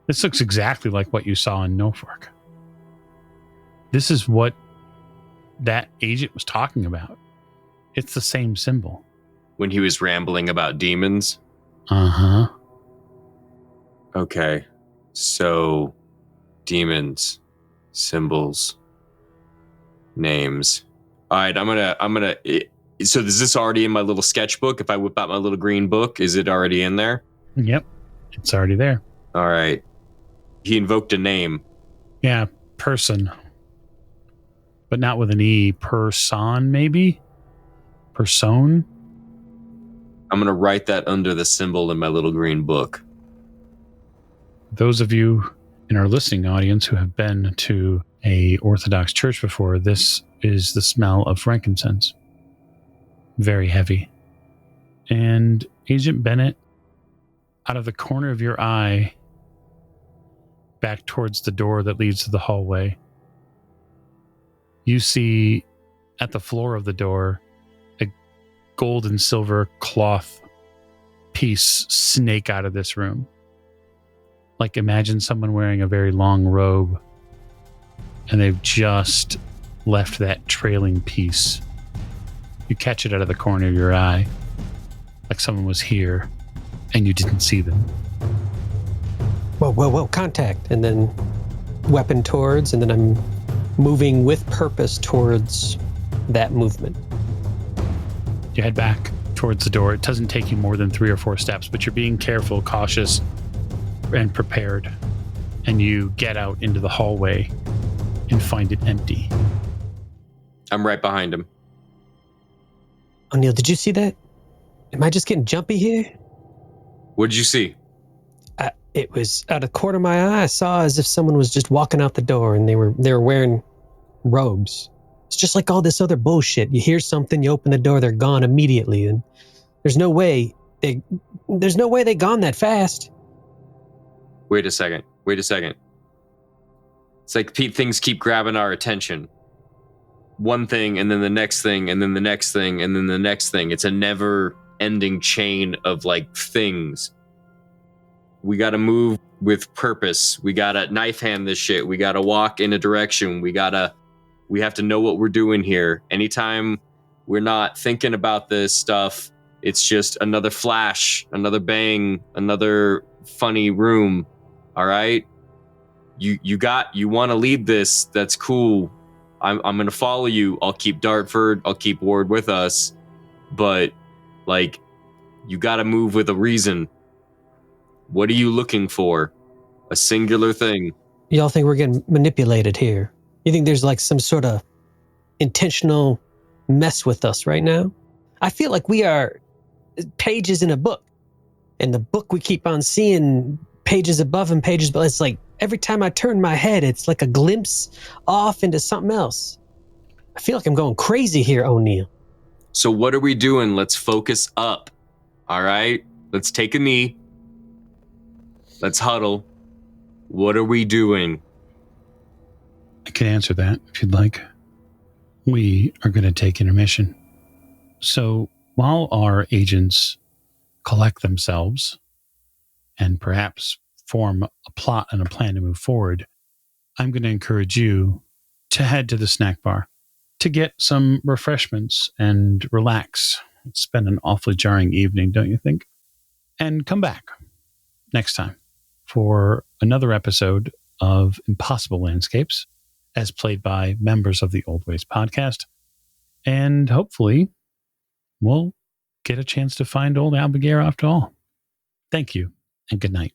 This looks exactly like what you saw in Norfolk. This is what that agent was talking about. It's the same symbol. When he was rambling about demons? Uh-huh. Okay. So, demons, symbols, names. All right, so is this already in my little sketchbook? If I whip out my little green book, is it already in there? Yep. It's already there. All right. He invoked a name. Yeah, person. But not with an E. Person, maybe? Person? I'm going to write that under the symbol in my little green book. Those of you in our listening audience who have been to a Orthodox church before, this is the smell of frankincense. Very heavy. And Agent Bennett, out of the corner of your eye, back towards the door that leads to the hallway, you see at the floor of the door a gold and silver cloth piece snake out of this room. Like, imagine someone wearing a very long robe and they've just left that trailing piece. You catch it out of the corner of your eye, like someone was here and you didn't see them. Whoa, contact. And then weapon towards, and then I'm moving with purpose towards that movement. You head back towards the door. It doesn't take you more than 3 or 4 steps, but you're being careful, cautious, and prepared. And you get out into the hallway and find it empty. I'm right behind him. O'Neill, did you see that? Am I just getting jumpy here? What did you see? It was out of the corner of my eye. I saw as if someone was just walking out the door and they were wearing robes. It's just like all this other bullshit. You hear something, you open the door, they're gone immediately, and there's no way they gone that fast. Wait a second. It's like things keep grabbing our attention. One thing, and then the next thing, and then the next thing, and then the next thing. It's a never-ending chain of, like, things. We gotta move with purpose. We gotta knife hand this shit. We gotta walk in a direction. We have to know what we're doing here. Anytime we're not thinking about this stuff, It's just another flash, another bang, another funny room. All right? You want to lead this. That's cool. I'm going to follow you. I'll keep Dartford. I'll keep Ward with us. But, like, you got to move with a reason. What are you looking for? A singular thing. Y'all think we're getting manipulated here? You think there's like some sort of intentional mess with us right now? I feel like we are pages in a book. And the book, we keep on seeing pages above and pages, but it's like every time I turn my head, it's like a glimpse off into something else. I feel like I'm going crazy here, O'Neill. So what are we doing? Let's focus up. All right? Let's take a knee. Let's huddle. What are we doing? I can answer that if you'd like. We are going to take intermission. So while our agents collect themselves and perhaps form a plot and a plan to move forward, I'm going to encourage you to head to the snack bar to get some refreshments and relax. It's been an awfully jarring evening, don't you think? And come back next time for another episode of Impossible Landscapes, as played by members of the Old Ways podcast. And hopefully we'll get a chance to find old Albigail after all. Thank you and good night.